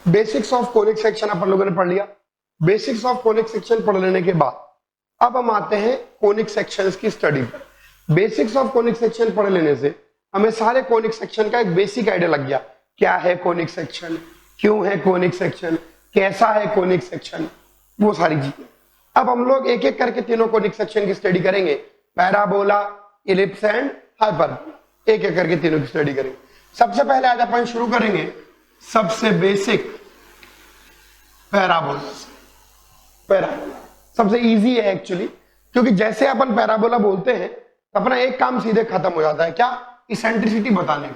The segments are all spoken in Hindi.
बेसिक्स ऑफ कोनिक सेक्शन अपन लोगों ने पढ़ लिया। बेसिक्स ऑफ कोनिक सेक्शन पढ़ लेने के बाद अब हम आते हैं कोनिक सेक्शंस की स्टडी पर। बेसिक्स ऑफ कोनिक सेक्शन पढ़ लेने से हमें सारे कोनिक सेक्शन का एक बेसिक आइडिया लग गया। क्या है कोनिक सेक्शन, क्यों है कोनिक सेक्शन, कैसा है कोनिक सेक्शन, वो सारी चीजें। अब हम लोग एक एक करके तीनों कोनिक सेक्शन की स्टडी करेंगे, पैराबोला, इलिप्स एंड हाइपरबोला, एक एक करके तीनों की स्टडी करेंगे। सबसे पहले आज अपन शुरू करेंगे सबसे बेसिक पैराबोला से। पैराबोला सबसे इजी है एक्चुअली, क्योंकि जैसे अपन पैराबोला बोलते हैं तो अपना एक काम सीधे खत्म हो जाता है, क्या, इसेंट्रिसिटी बताने का।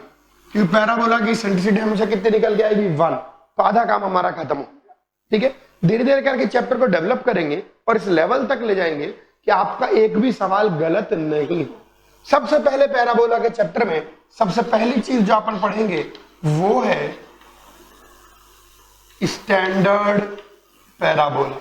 क्योंकि पैराबोला की इसेंट्रिसिटी हमेशा कितनी निकल के आएगी, 1, तो आधा काम हमारा खत्म हो गया। ठीक है, धीरे धीरे करके चैप्टर को डेवलप करेंगे और इस लेवल तक ले जाएंगे कि आपका एक भी सवाल गलत नहीं हो। सबसे पहले पैराबोला के चैप्टर में सबसे पहली चीज जो अपन पढ़ेंगे वो है स्टैंडर्ड पैराबोला।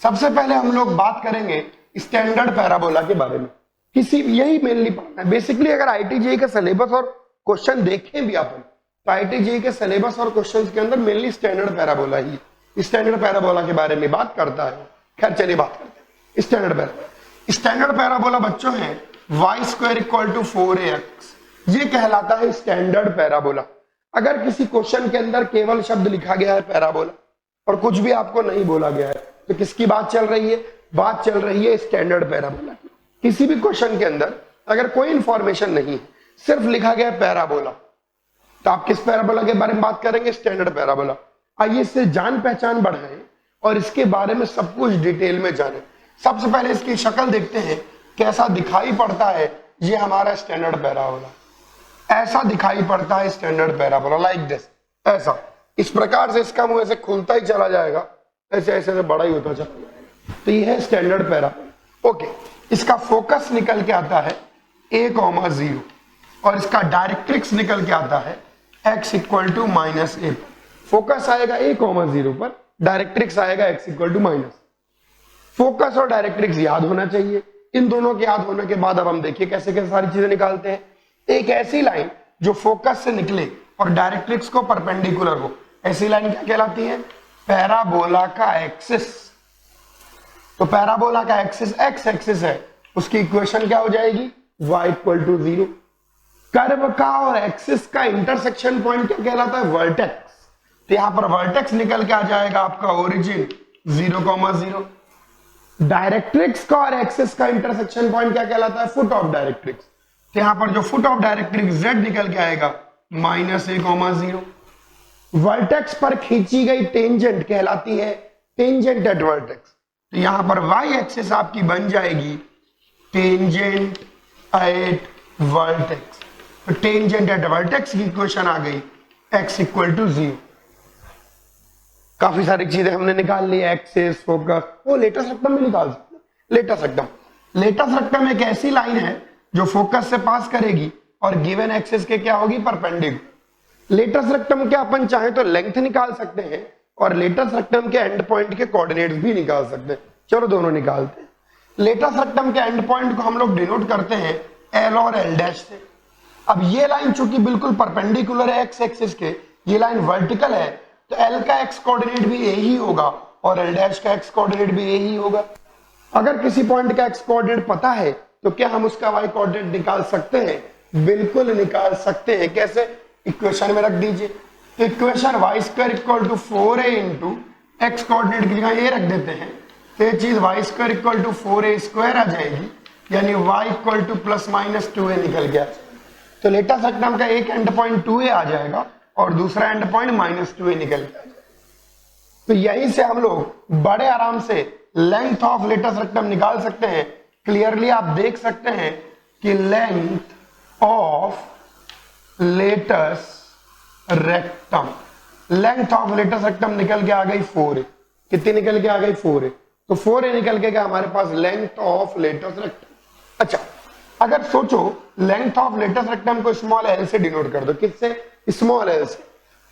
सबसे पहले हम लोग बात करेंगे स्टैंडर्ड पैराबोला के बारे में। यही मेनली पढ़ना है बेसिकली। अगर आईटीजेई का सिलेबस और क्वेश्चन देखें भी अपन तो आईटीजेई के सिलेबस और क्वेश्चंस के अंदर मेनली स्टैंडर्ड पैराबोला ही, स्टैंडर्ड पैराबोला के बारे में बात करता है। खैर चलिए बात करते हैं स्टैंडर्ड पैराबोला। स्टैंडर्ड पैराबोला बच्चों है y² = 4ax, ये कहलाता है स्टैंडर्ड पैराबोला। अगर किसी क्वेश्चन के अंदर केवल शब्द लिखा गया है पैराबोला और कुछ भी आपको नहीं बोला गया है तो किसकी बात चल रही है, बात चल रही है स्टैंडर्ड पैराबोला की। किसी भी क्वेश्चन के अंदर अगर कोई इंफॉर्मेशन नहीं है, सिर्फ लिखा गया पैराबोला, तो आप किस पैराबोला के बारे में बात करेंगे, स्टैंडर्ड पैराबोला। आइए इससे जान पहचान बढ़ाएं और इसके बारे में सब कुछ डिटेल में जानें। सबसे पहले इसकी शक्ल देखते हैं, कैसा दिखाई पड़ता है ये हमारा स्टैंडर्ड पैराबोला। ऐसा दिखाई पड़ता है स्टैंडर्ड पैराबोला, लाइक दिस, ऐसा। इस प्रकार से इसका मुंह ऐसे खुलता ही चला जाएगा, ऐसे ऐसे से बड़ा ही होता चला जाएगा। तो ये है स्टैंडर्ड पैराबोला। ओके, इसका फोकस निकल के आता है a,0 और इसका डायरेक्ट्रिक्स निकल के आता है x = -a। फोकस आएगा a,0 पर, डायरेक्ट्रिक्स आएगा x = -। फोकस और डायरेक्ट्रिक्स याद होना चाहिए। इन दोनों के याद होने के बाद अब हम देखिए कैसे कैसे सारी चीजें निकालते हैं। एक ऐसी लाइन जो फोकस से निकले और डायरेक्ट्रिक्स को परपेंडिकुलर हो, ऐसी लाइन क्या कहलाती है, पैराबोला का एक्सिस। तो पैराबोला का एक्सिस x एक्सिस है, उसकी इक्वेशन क्या हो जाएगी, y = 0। कर्व का और एक्सिस का इंटरसेक्शन पॉइंट क्या कहलाता है, वर्टेक्स। तो यहां पर वर्टेक्स निकल के आ जाएगा आपका ओरिजिन 0,0। डायरेक्ट्रिक्स का और एक्सिस का इंटरसेक्शन पॉइंट क्या कहलाता है, फुट ऑफ डायरेक्ट्रिक्स। तो यहां पर जो फुट ऑफ डायरेक्ट्रिक्स z निकल के आएगा -a,0। वर्टेक्स पर खींची गई टेंजेंट कहलाती है टेंजेंट एट वर्टेक्स। तो यहां पर y एक्सिस आपकी बन जाएगी टेंजेंट एट वर्टेक्स। तो टेंजेंट एट वर्टेक्स की इक्वेशन आ गई x = 0। काफी सारी चीजें हमने निकाल ली, एक्सिस, फोकस, वो लेटस रेक्टम में निकाल सकते। लेटस रेक्टम एक ऐसी लाइन है जो फोकस से पास करेगी और गिवन एक्सिस के क्या होगी, परपेंडिकुलर। लेटस रेक्टम के अपन चाहे तो लेंथ निकाल सकते हैं और लेटस रेक्टम के एंड पॉइंट के कोऑर्डिनेट्स भी निकाल सकते हैं। चलो दोनों निकालते हैं। लेटस रेक्टम के एंड पॉइंट को हम लोग डिनोट करते हैं L और L' से। अब ये लाइन चूंकि बिल्कुल परपेंडिकुलर है x एक्सिस के, ये लाइन वर्टिकल है, तो L का x कोऑर्डिनेट भी यही होगा और L' का x कोऑर्डिनेट भी यही होगा। अगर किसी पॉइंट का x कोऑर्डिनेट पता है तो क्या हम उसका y कोऑर्डिनेट निकाल सकते हैं, बिल्कुल निकाल सकते हैं। कैसे, इक्वेशन में रख दीजिए। तो equation y² = 4a × x coordinate की जगह ये रख देते हैं, तो ये चीज y² = 4a² आ जाएगी, यानी y = ±2a निकल गया। तो लेटस रेक्टम का एक एंड पॉइंट 2a आ जाएगा और दूसरा एंड पॉइंट -2a निकल गया। तो यहीं से हम लोग बड़े आराम से लेंथ ऑफ लेटस रेक्टम निकाल सकते हैं। क्लियरली आप देख सकते हैं कि length of latus rectum, length of latus rectum निकल के आ गई 4a। कितनी निकल के आ गई, 4a। तो 4a निकल के गया हमारे पास लेंथ ऑफ लेटस रेक्टम। अच्छा, अगर सोचो लेंथ ऑफ लेटस रेक्टम को स्मॉल l से डिनोट कर दो, किससे, स्मॉल l से।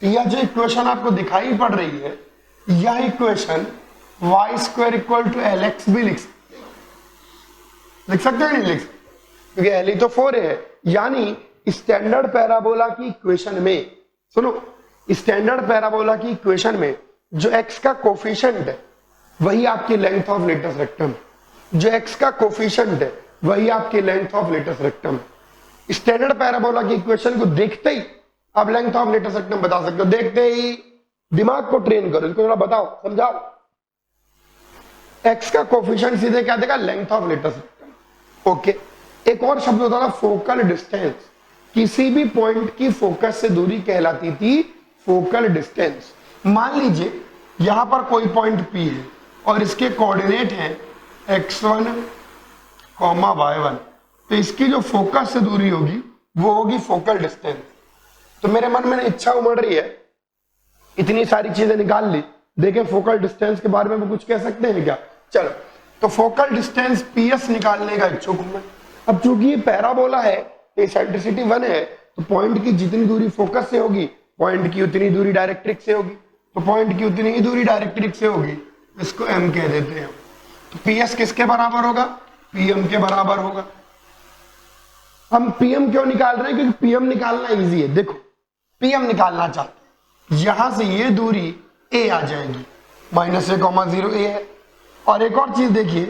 तो यह जो इक्वेशन आपको दिखाई पड़ रही है, यह इक्वेशन y² = Lx भी लिख सकते हो, नहीं लिख सकते, क्योंकि L ही तो 4a है। यानी स्टैंडर्ड पैराबोला की इक्वेशन में, सुनो, स्टैंडर्ड पैराबोला की इक्वेशन में जो x का कोफिशिएंट है वही आपकी लेंथ ऑफ लेटस रेक्टम, जो x का कोफिशिएंट है वही आपकी length of latus rectum. Standard parabola की इक्वेशन को देखते ही आप लेंथ ऑफ लेटस रेक्टम बता सकते हो, देखते ही दिमाग को ट्रेन करो, इसको थोड़ा बताओ समझाओ। x का कोफिशिएंट सीधे क्या देगा, length of latus rectum. Okay, एक और शब्द होता था फोकल डिस्टेंस, किसी भी पॉइंट की फोकस से दूरी कहलाती थी फोकल डिस्टेंस। मान लीजिए यहां पर कोई पॉइंट P है और इसके कोऑर्डिनेट हैं x1, y1, तो इसकी जो फोकस से दूरी होगी वो होगी फोकल डिस्टेंस। तो मेरे मन में इच्छा उमड़ रही है, इतनी सारी चीजें निकाल ली, देखें फोकल डिस्टेंस के बारे में कुछ कह सकते हैं क्या? चलो, तो फोकल डिस्टेंस PS निकालने का इच्छुक हूं मैं। अब चूंकि ये पैराबोला है, एसेंट्रिसिटी 1 है, तो पॉइंट की जितनी दूरी फोकस से होगी पॉइंट की उतनी दूरी डायरेक्ट्रिक्स से होगी, तो पॉइंट की उतनी ही दूरी डायरेक्ट्रिक्स से होगी, इसको M कह देते हैं। तो PS किसके बराबर होगा, PM के बराबर होगा। हम PM क्यों निकाल रहे हैं, क्योंकि PM निकालना इजी है। देखो PM निकालना चाहते हैं, यहां से ये दूरी A आ जाएगी, -a,0 A है। और एक और चीज देखिए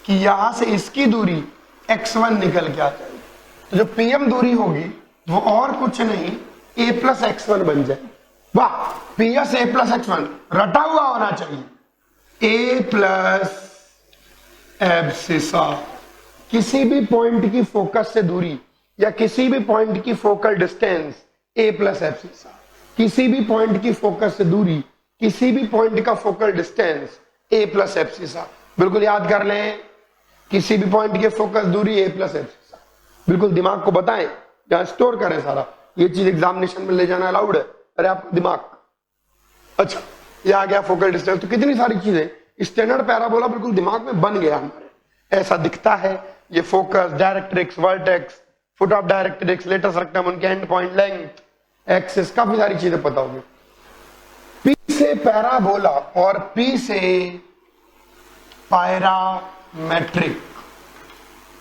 कि यहां से इसकी दूरी x1 निकल के आ जाएगी, तो जो PM दूरी होगी वो और कुछ नहीं a प्लस x1 बन जाएगी। वाह, PS a प्लस x1 रटा हुआ होना चाहिए, a प्लस एब्सिसा। किसी भी पॉइंट की फोकस से दूरी या किसी भी पॉइंट की focal distance a plus abscissa, किसी भी पॉइंट की फोकस से दूरी, किसी भी पॉइंट का focal distance a plus abscissa. बिल्कुल याद कर लें, किसी भी पॉइंट की फोकस दूरी a प्लस एब्सिसा। बिल्कुल दिमाग को बताएं, यहां स्टोर करें सारा, ये चीज एग्जामिनेशन में ले जाना अलाउड है। अरे आपका दिमाग, अच्छा ये आ गया फोकल डिस्टेंस। तो कितनी सारी चीजें, स्टैंडर्ड पैराबोला बिल्कुल दिमाग में बन गया हमारे, ऐसा दिखता है। ये focus, directrix, vertex, foot of directrix, latus rectum, उनके एंड पॉइंट, लेंथ, एक्सिस, काफी सारी चीजें पता होगी। P से पैराबोला और P से पैरामेट्रिक।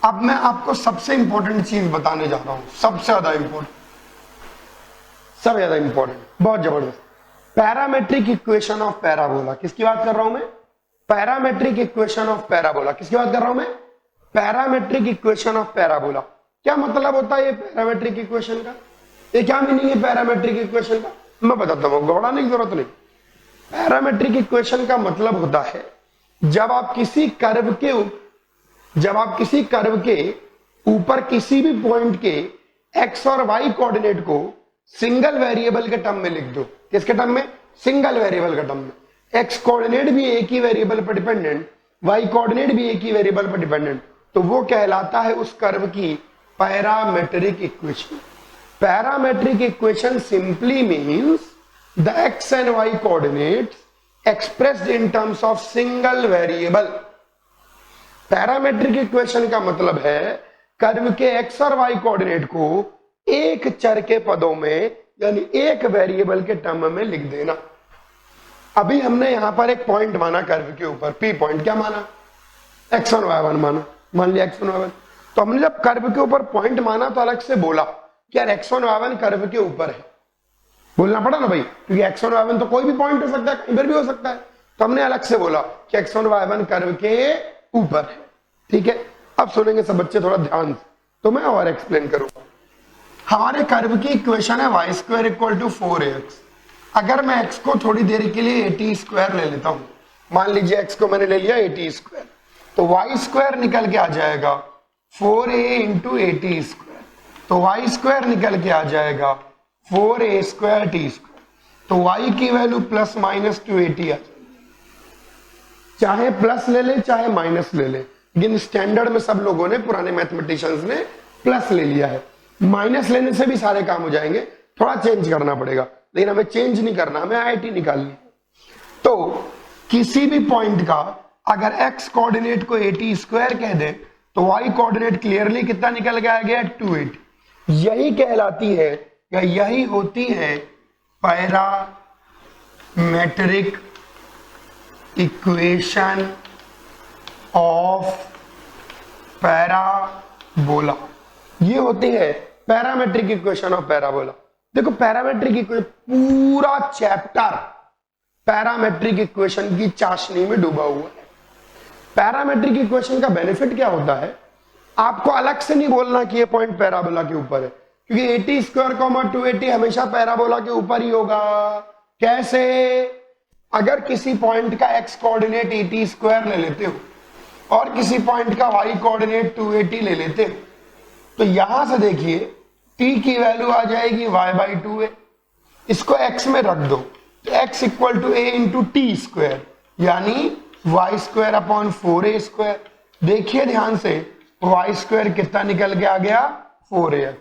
अब मैं आपको सबसे इंपॉर्टेंट चीज बताने जा रहा हूं, सबसे ज्यादा इंपॉर्टेंट, बहुत जबरदस्त। Parametric equation of parabola. किसकी बात कर रहा हूं मैं? Parametric equation of parabola. किसकी बात कर रहा हूं मैं? Parametric equation of parabola. क्या मतलब होता है ये पैरामेट्रिक इक्वेशन का? ये क्या मीनिंग है पैरामेट्रिक इक्वेशन का? मैं बताता हूं, घबराने की जरूरत नहीं। पैरामेट्रिक इक्वेशन का मतलब होता है जब आप किसी कर्व के ऊपर किसी भी पॉइंट के x और y कोऑर्डिनेट को सिंगल वेरिएबल के टर्म में लिख दो। किसके टर्म में? सिंगल वेरिएबल के टर्म में। x कोऑर्डिनेट भी एक ही वेरिएबल पर डिपेंडेंट, y कोऑर्डिनेट भी एक ही वेरिएबल पर डिपेंडेंट, तो वो कहलाता है उस कर्व की parametric equation. Parametric equation simply means the x and y coordinates expressed in terms of single variable। Parametric equation का मतलब है कर्व के x और y कोऑर्डिनेट को एक चर के पदों में, यानी एक वेरिएबल के टर्म में लिख देना। अभी हमने यहां पर एक पॉइंट माना कर्व के ऊपर, P पॉइंट। क्या माना? x1 y1 माना, मान लिया x1 y1। तो हमने जब कर्व के ऊपर पॉइंट माना तो अलग से बोला कि यार x1 y1 कर्व के ऊपर है, बोलना पड़ा ना भाई, क्योंकि x1 y1 तो कोई भी पॉइंट हो सकता है, कहीं पर भी हो सकता है। तो हमने अलग से बोला कि x1 y1 कर्व के ऊपर है। ठीक है, अब सुनेंगे सब बच्चे थोड़ा ध्यान से, तो मैं और एक्सप्लेन करूंगा। हमारे कर्व की इक्वेशन है y square equal to 4ax। अगर मैं x को थोड़ी देर के लिए at स्क्वायर ले लेता हूं, मान लीजिए x को मैंने ले लिया at स्क्वायर, तो y स्क्वायर निकल के आ जाएगा 4a इंटू at स्क्वायर, तो y स्क्वायर निकल के आ जाएगा 4a स्क्वायर t स्क्वायर। तो y की वैल्यू प्लस माइनस 2at आ जाएगी। चाहे प्लस ले ले चाहे माइनस ले ले, लेकिन स्टैंडर्ड में सब लोगों ने, पुराने मैथमेटिशियंस ने प्लस ले लिया है। माइनस लेने से भी सारे काम हो जाएंगे, थोड़ा चेंज करना पड़ेगा, लेकिन हमें चेंज नहीं करना, हमें आईटी निकालनी। तो किसी भी पॉइंट का अगर x कोऑर्डिनेट को at स्क्वायर कह दे तो y कोऑर्डिनेट क्लियरली कितना निकल के आ गया? 2at। यही कहलाती है या यही होती है पैरामेट्रिक इक्वेशन ऑफ पैराबोला। ये होती है पैरामेट्रिक इक्वेशन ऑफ पैराबोला। देखो पैरामेट्रिक इक्वेशन, पूरा चैप्टर पैरामेट्रिक इक्वेशन की चाशनी में डूबा हुआ है। पैरामेट्रिक इक्वेशन का बेनिफिट क्या होता है, आपको अलग से नहीं बोलना कि ये पॉइंट पैराबोला के ऊपर है, क्योंकि 80 स्क्वायर 280 हमेशा पैराबोला के ऊपर ही होगा। कैसे? अगर किसी पॉइंट का x कोऑर्डिनेट 80 स्क्वायर ले लेते हो और किसी पॉइंट का y कोऑर्डिनेट 280 ले लेते हो, तो यहां से देखिए t की वैल्यू आ जाएगी y/2a, इसको x में रख दो तो x equal to a into T square, यानी y square upon 4a square. देखिए ध्यान से, y स्क्वायर कितना निकल के आ गया, 4ax।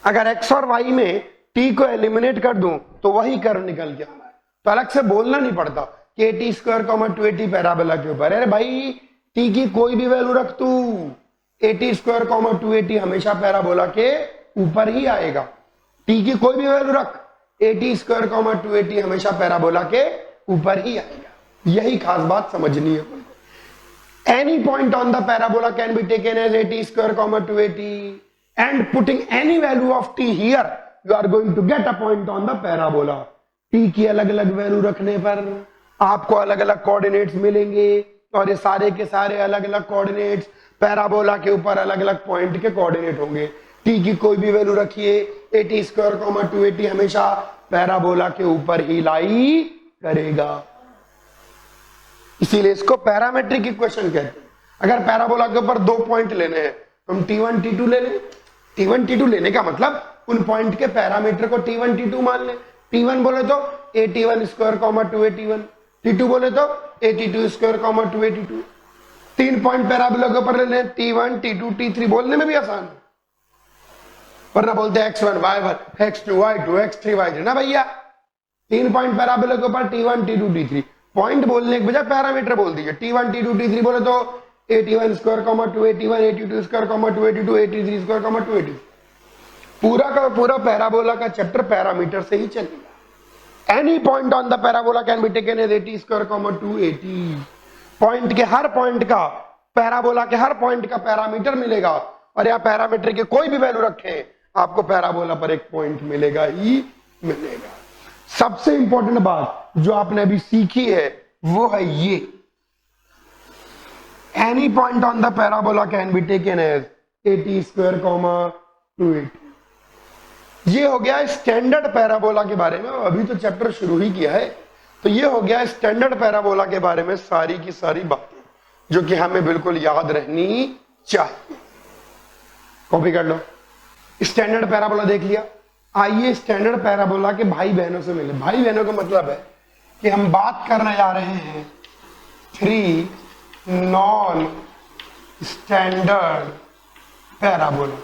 अगर x और y में t को एलिमिनेट कर दूं तो वही कर्व निकल के आ रहा है, तो अलग से बोलना नहीं पड़ता कि 80 स्क्वायर 280 पैराबोला के ऊपर। अरे भाई t की कोई भी वैल्यू रख तू, 80 स्क्वायर 280 हमेशा पैराबोला के ऊपर ही आएगा। t की कोई भी वैल्यू रख, 80 स्क्वायर 280 हमेशा पैराबोला के ऊपर ही आएगा। यही खास बात समझनी है। Any point on the parabola can be taken as 80 square 280 and putting any value of t here, you are going to get a point on the parabola. t की अलग अलग वैल्यू रखने पर आपको अलग अलग कोऑर्डिनेट्स मिलेंगे और ये सारे के सारे अलग अलग कोऑर्डिनेट्स पैराबोला के ऊपर अलग अलग पॉइंट के कोऑर्डिनेट होंगे। t की कोई भी वैल्यू रखिए, 80 स्क्वायर 280 हमेशा पैराबोला के ऊपर ही लाई करेगा, इसीलिए इसको पैरामेट्रिक इक्वेशन कहते हैं। अगर पैराबोला के ऊपर 2 पॉइंट लेने हैं तो हम t1 t2 ले लें। t1 t2 लेने का मतलब उन पॉइंट के पैरामीटर को t1 t2 मान लें। t1 बोले तो a_t1 स्क्वायर 281, t2 बोले तो a_t2 स्क्वायर 282। 3 पॉइंट पैराबोला के ऊपर ले लें, t1 t2 t3, बोलने में भी आसान है, वरना बोलते x1 y1 x2 y2 x3 y3 ना भैया। 3 पॉइंट पैराबोला के ऊपर t1 t2 t3, पॉइंट बोलने के बजाय पैरामीटर बोल दीजिए। t1 t2 t3 बोले तो a_t1 square 281 a_t2 square 282 a_t3 square 280। पूरा का पूरा पैराबोला का चैप्टर पैरामीटर से ही चलेगा। Any point on the parabola can be taken as 80 square 280। Point के हर पॉइंट का, पैराबोला के हर पॉइंट का पैरामीटर मिलेगा और यहाँ पैरामीटर के कोई भी वैल्यू रखें आपको पैराबोला पर एक पॉइंट मिलेगा ही मिलेगा। सबसे इंपॉर्टेंट बात जो आपने अभी सीखी है वो है ये, any point on the parabola can be taken as 80 square 280। ये हो गया स्टैंडर्ड पैराबोला के बारे में, अभी तो चैप्टर शुरू ही किया है। तो ये हो गया स्टैंडर्ड पैराबोला के बारे में सारी की सारी बातें जो कि हमें बिल्कुल याद रहनी चाहिए। कॉपी कर लो। स्टैंडर्ड पैराबोला देख लिया। आइए स्टैंडर्ड पैराबोला के भाई बहनों से मिले। भाई बहनों का मतलब है कि हम बात करने जा रहे हैं 3 नॉन स्टैंडर्ड पैराबोला।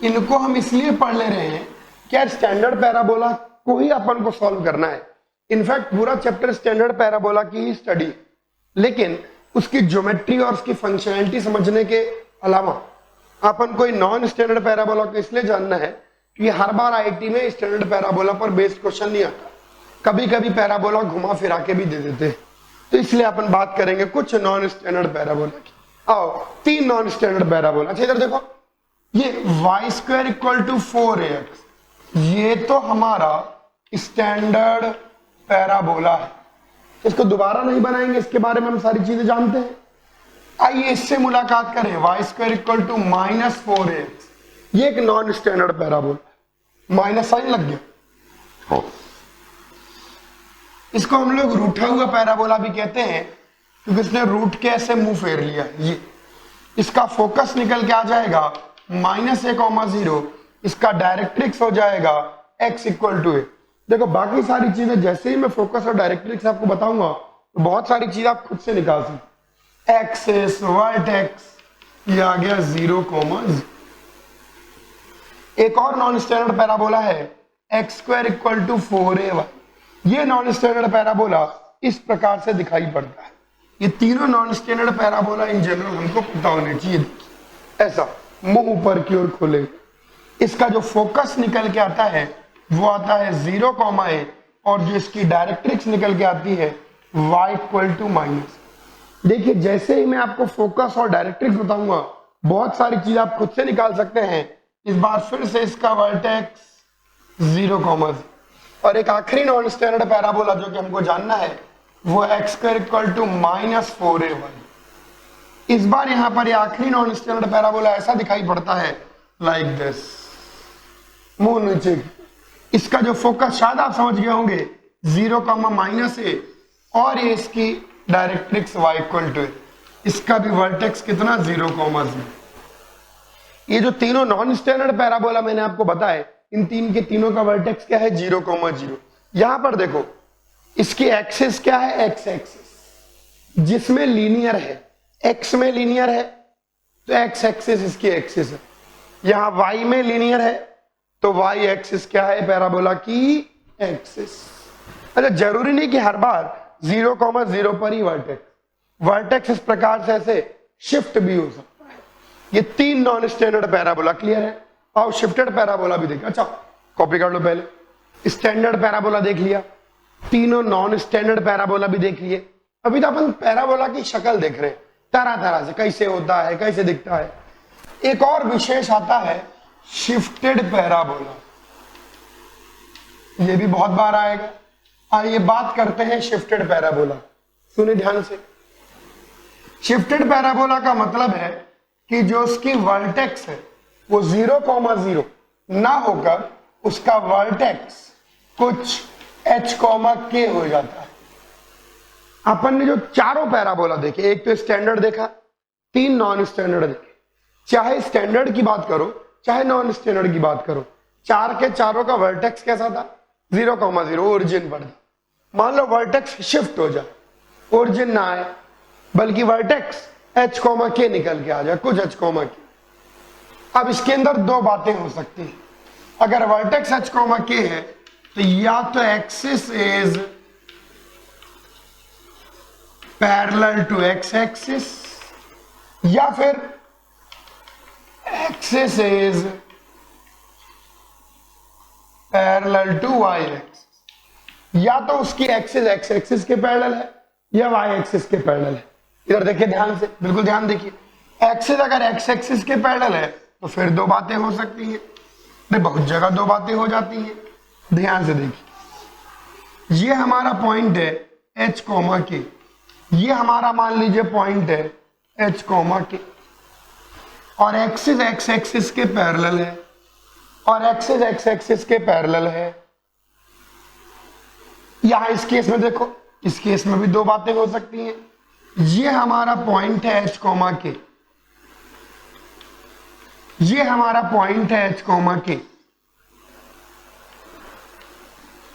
इनको हम इसलिए पढ़ ले रहे हैं क्या स्टैंडर्ड पैराबोला को ही अपन को सॉल्व करना है। इनफैक्ट पूरा चैप्टर स्टैंडर्ड पैराबोला की ही स्टडी, लेकिन उसकी ज्योमेट्री और उसकी फंक्शनैलिटी समझने के अलावा अपन कोई नॉन स्टैंडर्ड पैराबोला को इसलिए जानना है कि हर बार आईटी में स्टैंडर्ड पैराबोला पर बेस्ड क्वेश्चन नहीं आता, कभी कभी पैराबोला घुमा फिरा के भी दे देते हैं। तो इसलिए अपन बात करेंगे कुछ नॉन स्टैंडर्ड पैराबोला की। आओ 3 नॉन स्टैंडर्ड पैराबोला। अच्छा इधर देखो, ये y square equal to 4ax, ये तो हमारा स्टैंडर्ड पैराबोला है। इसको दोबारा नहीं बनाएंगे, इसके बारे में हम सारी चीजें जानते हैं। आइए इससे मुलाकात करें। y square equal to -4ax, ये एक non standard parabola, minus sign लग गया। इसको हम लोग रूठा हुआ पैराबोला भी कहते हैं क्योंकि इसने रूट के ऐसे मुंह फेर लिया। ये इसका फोकस निकल के आ जाएगा -a,0, इसका डायरेक्ट्रिक्स हो जाएगा x इक्वल टू a। देखो बाकी सारी चीजें जैसे ही मैं फोकस और डायरेक्ट्रिक्स आपको बताऊंगा तो बहुत सारी चीजें आप खुद से निकाल सकते। एक्सेस वर्टेक्स ये आ गया 0,0। एक और नॉन स्टैंडर्ड पैराबोला है x square equal to 4ay। ये नॉन स्टैंडर्ड पैराबोला इस प्रकार से दिखाई पड़ता है। ये तीनों non standard parabola in general हमको पता होने चाहिए। ऐसा मुंह ऊपर की ओर खोले, इसका जो फोकस निकल के आता है वो आता है 0,a और जो इसकी डायरेक्ट्रिक्स निकल के आती है y इक्वल टू माइनस। देखिए जैसे ही मैं आपको फोकस और डायरेक्ट्रिक्स बताऊंगा बहुत सारी चीज आप खुद से निकाल सकते हैं। इस बार फिर से इसका वर्टेक्स 0, और एक आखिरी नॉन स्टैंडर्ड पैराबोला जो कि हमको जानना है वो x square equal to -4a1। इस बार यहां पर ये आखिरी नॉन स्टैंडर्ड पैराबोला ऐसा दिखाई पड़ता है लाइक दिस, मुंह नीचे। इसका जो फोकस शायद आप समझ गए होंगे 0, -a, और ये इसकी डायरेक्ट्रिक्स y इक्वल टू, इसका भी वर्टेक्स कितना 0, ये जो तीनों नॉन स्टैंडर्ड पैराबोला मैंने आपको बताए, इन तीन के तीनों का वर्टेक्स क्या है 0, यहां पर देखो इसकी एक्सिस क्या है, एक्स एक्सिस, जिसमें लीनियर है, एक्स में लीनियर है तो एक्स एक्सिस इसकी एक्सिस है, यहां वाई में लीनियर है तो वाई एक्सिस क्या है पैराबोला की एक्सिस। अच्छा, जरूरी नहीं कि हर बार 0, पर ही वर्टेक्स इस प्रकार से ऐसे शिफ्ट भी हो सकता है। ये तीन नॉन स्टैंडर्ड पैराबोला क्लियर है। और शिफ्टेड पैराबोला भी देखा, अच्छा कॉपी कर लो, पहले स्टैंडर्ड पैराबोला देख लिया, तीनों नॉन स्टैंडर्ड पैराबोला भी देख लिए। अभी तो अपन पैराबोला की शक्ल देख रहे हैं, तरह तरह से कैसे होता है, कैसे दिखता है। एक और विशेष आता है शिफ्टेड पैराबोला, ये भी बहुत बार आएगा। आइए बात करते हैं शिफ्टेड पैराबोला, सुने ध्यान से। शिफ्टेड पैराबोला का मतलब है कि जो उसकी वर्टेक्स है वो 0, ना होकर उसका वर्टेक्स कुछ h, k हो जाता है। अपन ने जो चारों पैराबोला देखे, एक तो स्टैंडर्ड देखा, तीन नॉन स्टैंडर्ड देखे, चाहे स्टैंडर्ड की बात करो चाहे नॉन स्टैंडर्ड की बात करो, चार के चारों का वर्टेक्स कैसा था 0, ओरिजिन पर था। मान लो वर्टेक्स शिफ्ट हो जाए, ओरिजिन ना आए बल्कि वर्टेक्स h, k निकल के आ जाए, कुछ h, k। अब इसके अंदर दो बातें हो सकती हैं। अगर वर्टेक्स h, k है तो या तो axis is parallel to x axis, या फिर axis is parallel to y axis. या तो उसकी एक्सिस x एक्सिस के पैरेलल है या y एक्सिस के पैरेलल है। इधर देखिए ध्यान से, बिल्कुल ध्यान देखिए, एक्सिस अगर x एक्सिस के पैरेलल है तो फिर दो बातें हो सकती हैं, बहुत जगह दो बातें हो जाती हैं। ध्यान से देखिए, ये हमारा पॉइंट है h, k, ये हमारा मान लीजिए पॉइंट है h, k, और एक्सिस x एक्सिस के पैरेलल है और एक्सिस x एक्सिस के पैरेलल है। यहां इस केस में देखो, इस केस में भी दो बातें हो सकती हैं। ये हमारा पॉइंट है h, k, ये हमारा पॉइंट है h, k,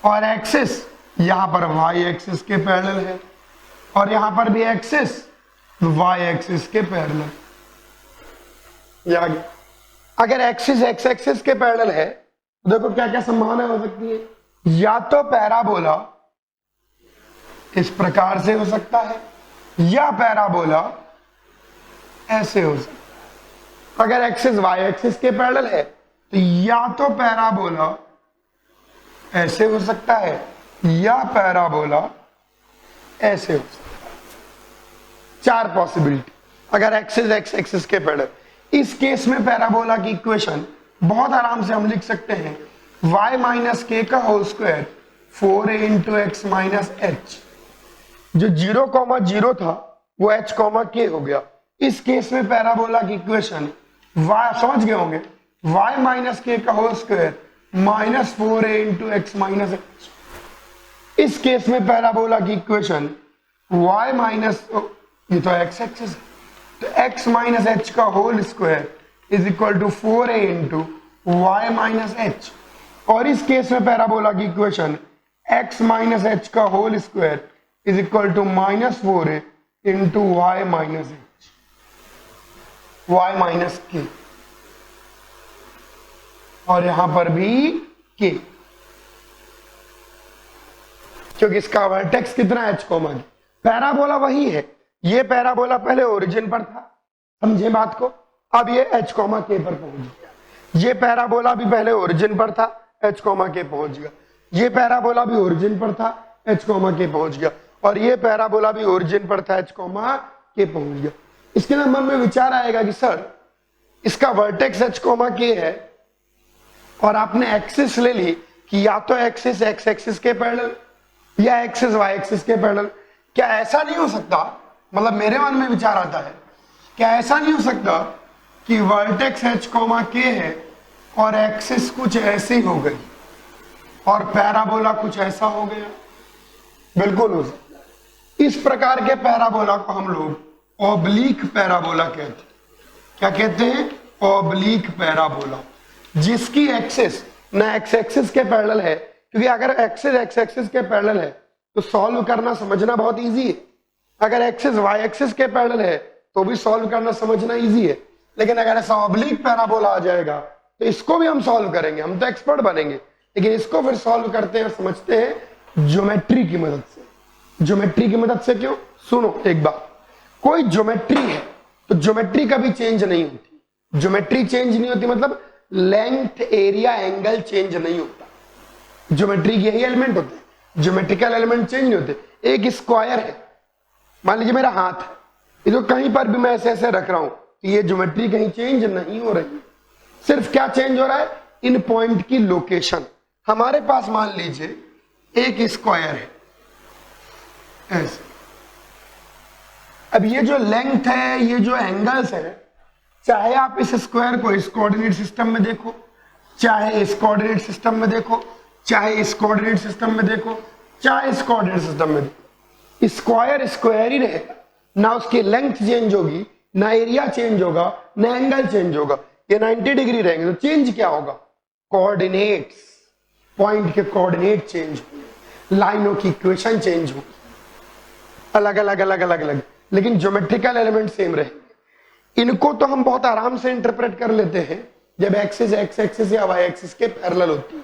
और एक्सिस यहां पर y एक्सिस के पैरेलल है और यहां पर भी एक्सिस y एक्सिस के पैरेलल। अगर एक्सिस x एक्सिस के पैरेलल है तो देखो क्या क्या संभावना हो सकती है। या तो पैराबोला इस प्रकार से हो सकता है या पैराबोला ऐसे हो सकता है। अगर एक्सिस y एक्सिस के पैरेलल है तो या तो पैराबोला ऐसे हो सकता है या पैराबोला ऐसे हो सकता है। चार पॉसिबिलिटी अगर एक्सिस x एक्सिस के पैरेलल। इस केस में पैराबोला की इक्वेशन बहुत आराम से हम लिख सकते हैं y माइनस के का whole square 4a into X minus H. जो 0, था वो h, k हो गया। इस केस में पैराबोला की इक्वेशन y, समझ गए होंगे, y माइनस के का whole square minus 4a into X minus H. इस केस में पैराबोला की इक्वेशन y माइनस, ये तो x एक्सिस, तो x माइनस एच का whole square is equal to 4a into Y minus H. और इस केस में पैराबोला की इक्वेशन x माइनस एच का whole square is equal to minus 4a into Y minus H, Y minus K, और यहां पर भी k, क्योंकि इसका वर्टेक्स कितना है h, k। पैराबोला वही है, ये पैराबोला पहले ओरिजिन पर था, समझे बात को। अब ये h, k पर पहुंच गया। ये पैराबोला भी पहले ओरिजिन पर था, h, k पहुंच गया। ये पैराबोला भी ओरिजिन पर था, h, k पहुंच गया। और ये पैराबोला भी ओरिजिन पर था, h, k पहुंच गया। इसके ना मन में विचार आएगा कि सर इसका वर्टेक्स h, k है और आपने एक्सिस ले ली कि या तो एक्सिस एक्स एक्सिस के पैरेलल या एक्सिस वाई एक्सिस के पैरेलल। क्या ऐसा नहीं हो सकता, मतलब मेरे मन में विचार आता है, क्या ऐसा नहीं हो सकता कि वर्टेक्स h कॉमा के है और एक्सिस कुछ ऐसी हो गई और पैराबोला कुछ ऐसा हो गया? बिल्कुल हो सकता है। इस प्रकार के पैराबोला को हम लोग ऑब्लिक पैराबोला कहते हैं। क्या कहते हैं? ऑब्लिक पैराबोला, जिसकी एक्सिस ना एक्स एक्सिस के पैरेलल है, क्योंकि अगर एक्सिस एक्स एक्सिस के पैरेलल है तो सॉल्व करना समझना बहुत इजी है। अगर एक्सिस वाई एक्सिस के पैरेलल है तो भी सॉल्व करना समझना इजी है। लेकिन अगर ऐसा ऑब्लिक पैराबोला आ जाएगा तो इसको भी हम सॉल्व करेंगे, हम तो एक्सपर्ट बनेंगे, लेकिन इसको फिर सॉल्व करते हैं और समझते हैं ज्योमेट्री की मदद से। ज्योमेट्री की मदद से क्यों? सुनो एक बात, कोई ज्योमेट्री है तो ज्योमेट्री कभी चेंज नहीं होती। ज्योमेट्री चेंज नहीं होती मतलब लेंथ एरिया एंगल चेंज नहीं होता। ज्योमेट्री के यही एलिमेंट होते हैं, ज्योमेट्रिकल एलिमेंट चेंज नहीं होते। एक स्क्वायर है, मान लीजिए मेरा हाथ है, ये तो कहीं पर भी मैं ऐसे ऐसे रख रहा हूं तो ये ज्योमेट्री कहीं चेंज नहीं हो रही, सिर्फ क्या चेंज हो रहा है? इन पॉइंट की लोकेशन। हमारे पास मान लीजिए एक स्क्वायर है ऐसे, अब ये जो लेंथ है, ये जो एंगल्स है, चाहे आप इस स्क्वायर को इस कोऑर्डिनेट सिस्टम में देखो, चाहे इस कोऑर्डिनेट सिस्टम में देखो, चाहे इस कोऑर्डिनेट सिस्टम में देखो, चाहे इस कोऑर्डिनेट सिस्टम में देखो, स्क्वायर स्क्वायर ही रहेगा, ना उसकी लेंथ चेंज होगी, ना एरिया चेंज होगा, ना एंगल चेंज होगा। ये 90 डिग्री रहेंगे तो चेंज क्या होगा? कोऑर्डिनेट्स, पॉइंट के कोऑर्डिनेट चेंज होंगे, लाइनों की इक्वेशन चेंज होगी, अलग अलग अलग अलग अलग, लेकिन ज्योमेट्रिकल एलिमेंट सेम रहेंगे। इनको तो हम बहुत आराम से इंटरप्रेट कर लेते हैं जब एक्सिस एक्स एक्सिस या वाई एक्सिस के पैरेलल होती है।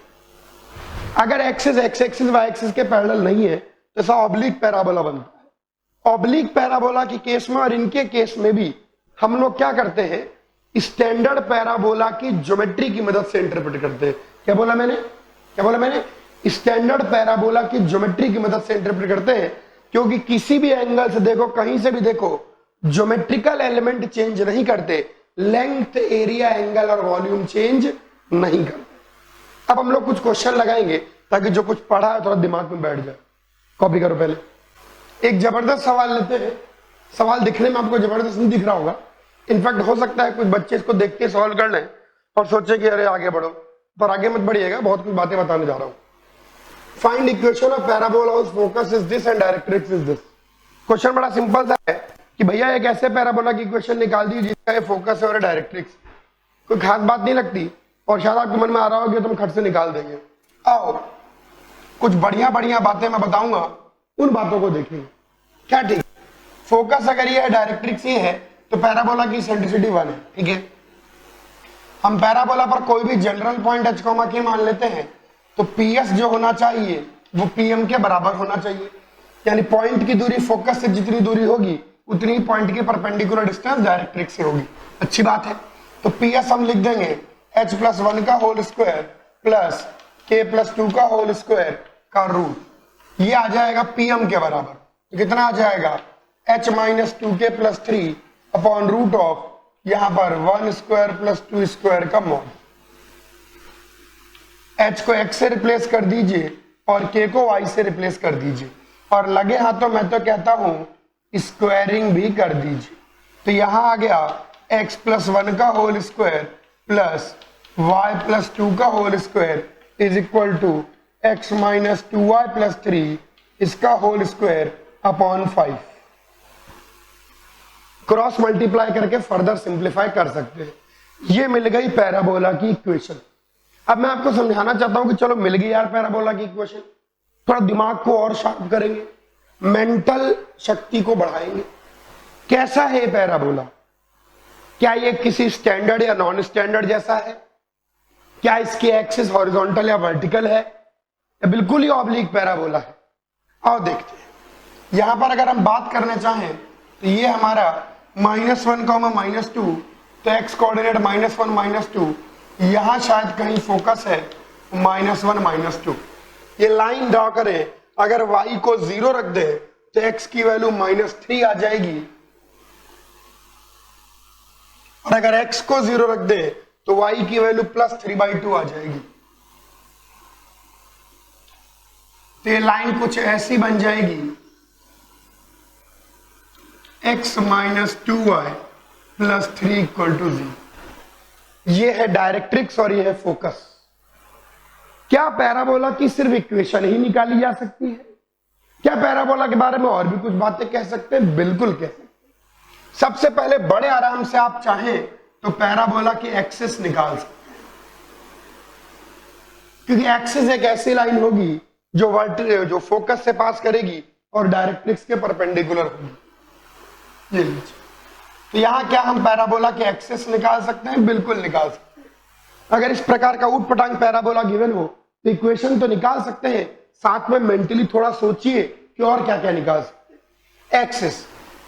अगर axis X axis Y axis के पैरेलल नहीं है तो ऐसा ऑब्लिक पैराबोला बनता है। ऑब्लिक पैराबोला के केस में और इनके केस में भी हम लोग क्या करते हैं? स्टैंडर्ड पैराबोला की ज्योमेट्री की मदद से इंटरप्रेट करते हैं। क्या बोला मैंने? स्टैंडर्ड पैराबोला की ज्योमेट्री की मदद से इंटरप्रेट करते हैं, क्योंकि किसी भी एंगल से देखो, कहीं से भी देखो, ज्योमेट्रिकल एलिमेंट चेंज नहीं करते, लेंथ एरिया एंगल और वॉल्यूम चेंज नहीं करते। अब हम लोग कुछ क्वेश्चन लगाएंगे ताकि जो कुछ पढ़ा है थोड़ा दिमाग में बैठ जाए। कॉपी करो पहले। एक जबरदस्त सवाल लेते हैं। सवाल दिखने में आपको जबरदस्त नहीं दिख रहा होगा, इनफैक्ट हो सकता है कुछ बच्चे इसको देख के सॉल्व कर लें और सोचे कि अरे आगे बढ़ो, पर आगे मत बढ़िएगा, बहुत कुछ बातें बताने जा रहा हूं। Find equation of parabola whose focus is this and directrix is this. Question बड़ा सिंपल सा है कि भैया एक ऐसे पैराबोला की इक्वेशन निकाल दी जिसका ये फोकस है और डायरेक्ट्रिक्स। कोई खास बात नहीं लगती और शायद आपके मन में आ रहा होगा तो हम खट से निकाल देंगे। आओ कुछ बढ़िया बढ़िया बातें मैं बताऊंगा, उन बातों को देखेंगे। क्या ठीक? फोकस अगर ये है, डायरेक्ट्रिक्स ये है, तो पैराबोला की सेंट्रिसिटी 1 है। ठीक है, हम पैराबोला पर कोई भी जनरल पॉइंट h कॉमा के मान लेते हैं तो PS जो होना चाहिए वो PM के बराबर होना चाहिए, यानी पॉइंट की दूरी फोकस से जितनी दूरी होगी उतनी ही पॉइंट की परपेंडिकुलर डिस्टेंस डायरेक्ट्रिक्स से होगी। अच्छी बात है। तो PS हम लिख देंगे h+1 का होल स्क्वायर प्लस k+2 का होल स्क्वायर का रूट, ये आ जाएगा PM के बराबर। तो कितना आ जाएगा? h-2k+3 अपॉन रूट ऑफ यहां पर 1 स्क्वायर प्लस 2 स्क्वायर का मॉड। h को x से रिप्लेस कर दीजिए और k को y से रिप्लेस कर दीजिए, और लगे हाथों मैं तो कहता हूं स्क्वायरिंग भी कर दीजिए। तो यहां आ गया x+1 का होल स्क्वायर प्लस y+2 का whole square is equal to x-2y+3 इसका whole square upon 5। Cross multiply करके फर्दर सिंप्लीफाई कर सकते हैं। ये मिल गई पैराबोला की इक्वेशन। अब मैं आपको समझाना चाहता हूं कि चलो मिल गई यार पैराबोला की इक्वेशन, थोड़ा दिमाग को और शार्प करेंगे, मेंटल शक्ति को बढ़ाएंगे। कैसा है पैराबोला? क्या ये किसी स्टैंडर्ड या नॉन स्टैंडर्ड जैसा है? क्या इसकी एक्सिस हॉरिजॉन्टल या वर्टिकल है, या बिल्कुल ही ऑब्लिक पैराबोला है? आओ देखते हैं। यहां पर अगर हम बात करने चाहें तो ये हमारा -1, -2, तो x कोऑर्डिनेट -1, -2, यहां शायद कहीं फोकस है -1, -2। ये लाइन ड्रॉ करें, अगर y को 0 रख दे तो x की वैल्यू -3 आ जाएगी, और अगर x को 0 रख दे तो y की वैल्यू +3/2 आ जाएगी। तो ये लाइन कुछ ऐसी बन जाएगी, x - 2y + 3 = 0। ये है डायरेक्ट्रिक्स और ये है फोकस। क्या पैराबोला की सिर्फ इक्वेशन ही निकाली जा सकती है? क्या पैराबोला के बारे में और भी कुछ बातें कह सकते हैं? बिल्कुल कह सकते हैं। सबसे पहले बड़े आराम से आप चाहें तो पैराबोला की एक्सिस निकाल सकते हैं, क्योंकि एक्सिस एक ऐसी लाइन होगी जो फोकस से पास करेगी और डायरेक्ट्रिक्स के परपेंडिकुलर होगी। ये लीजिए, तो यहां क्या हम पैराबोला की एक्सिस निकाल सकते हैं? बिल्कुल निकाल सकते हैं। अगर इस प्रकार का ऊटपटांग पैराबोला गिवन हो तो इक्वेशन तो निकाल सकते हैं, साथ में मेंटली थोड़ा सोचिए कि और क्या क्या निकाल सकते हैं। एक्सिस,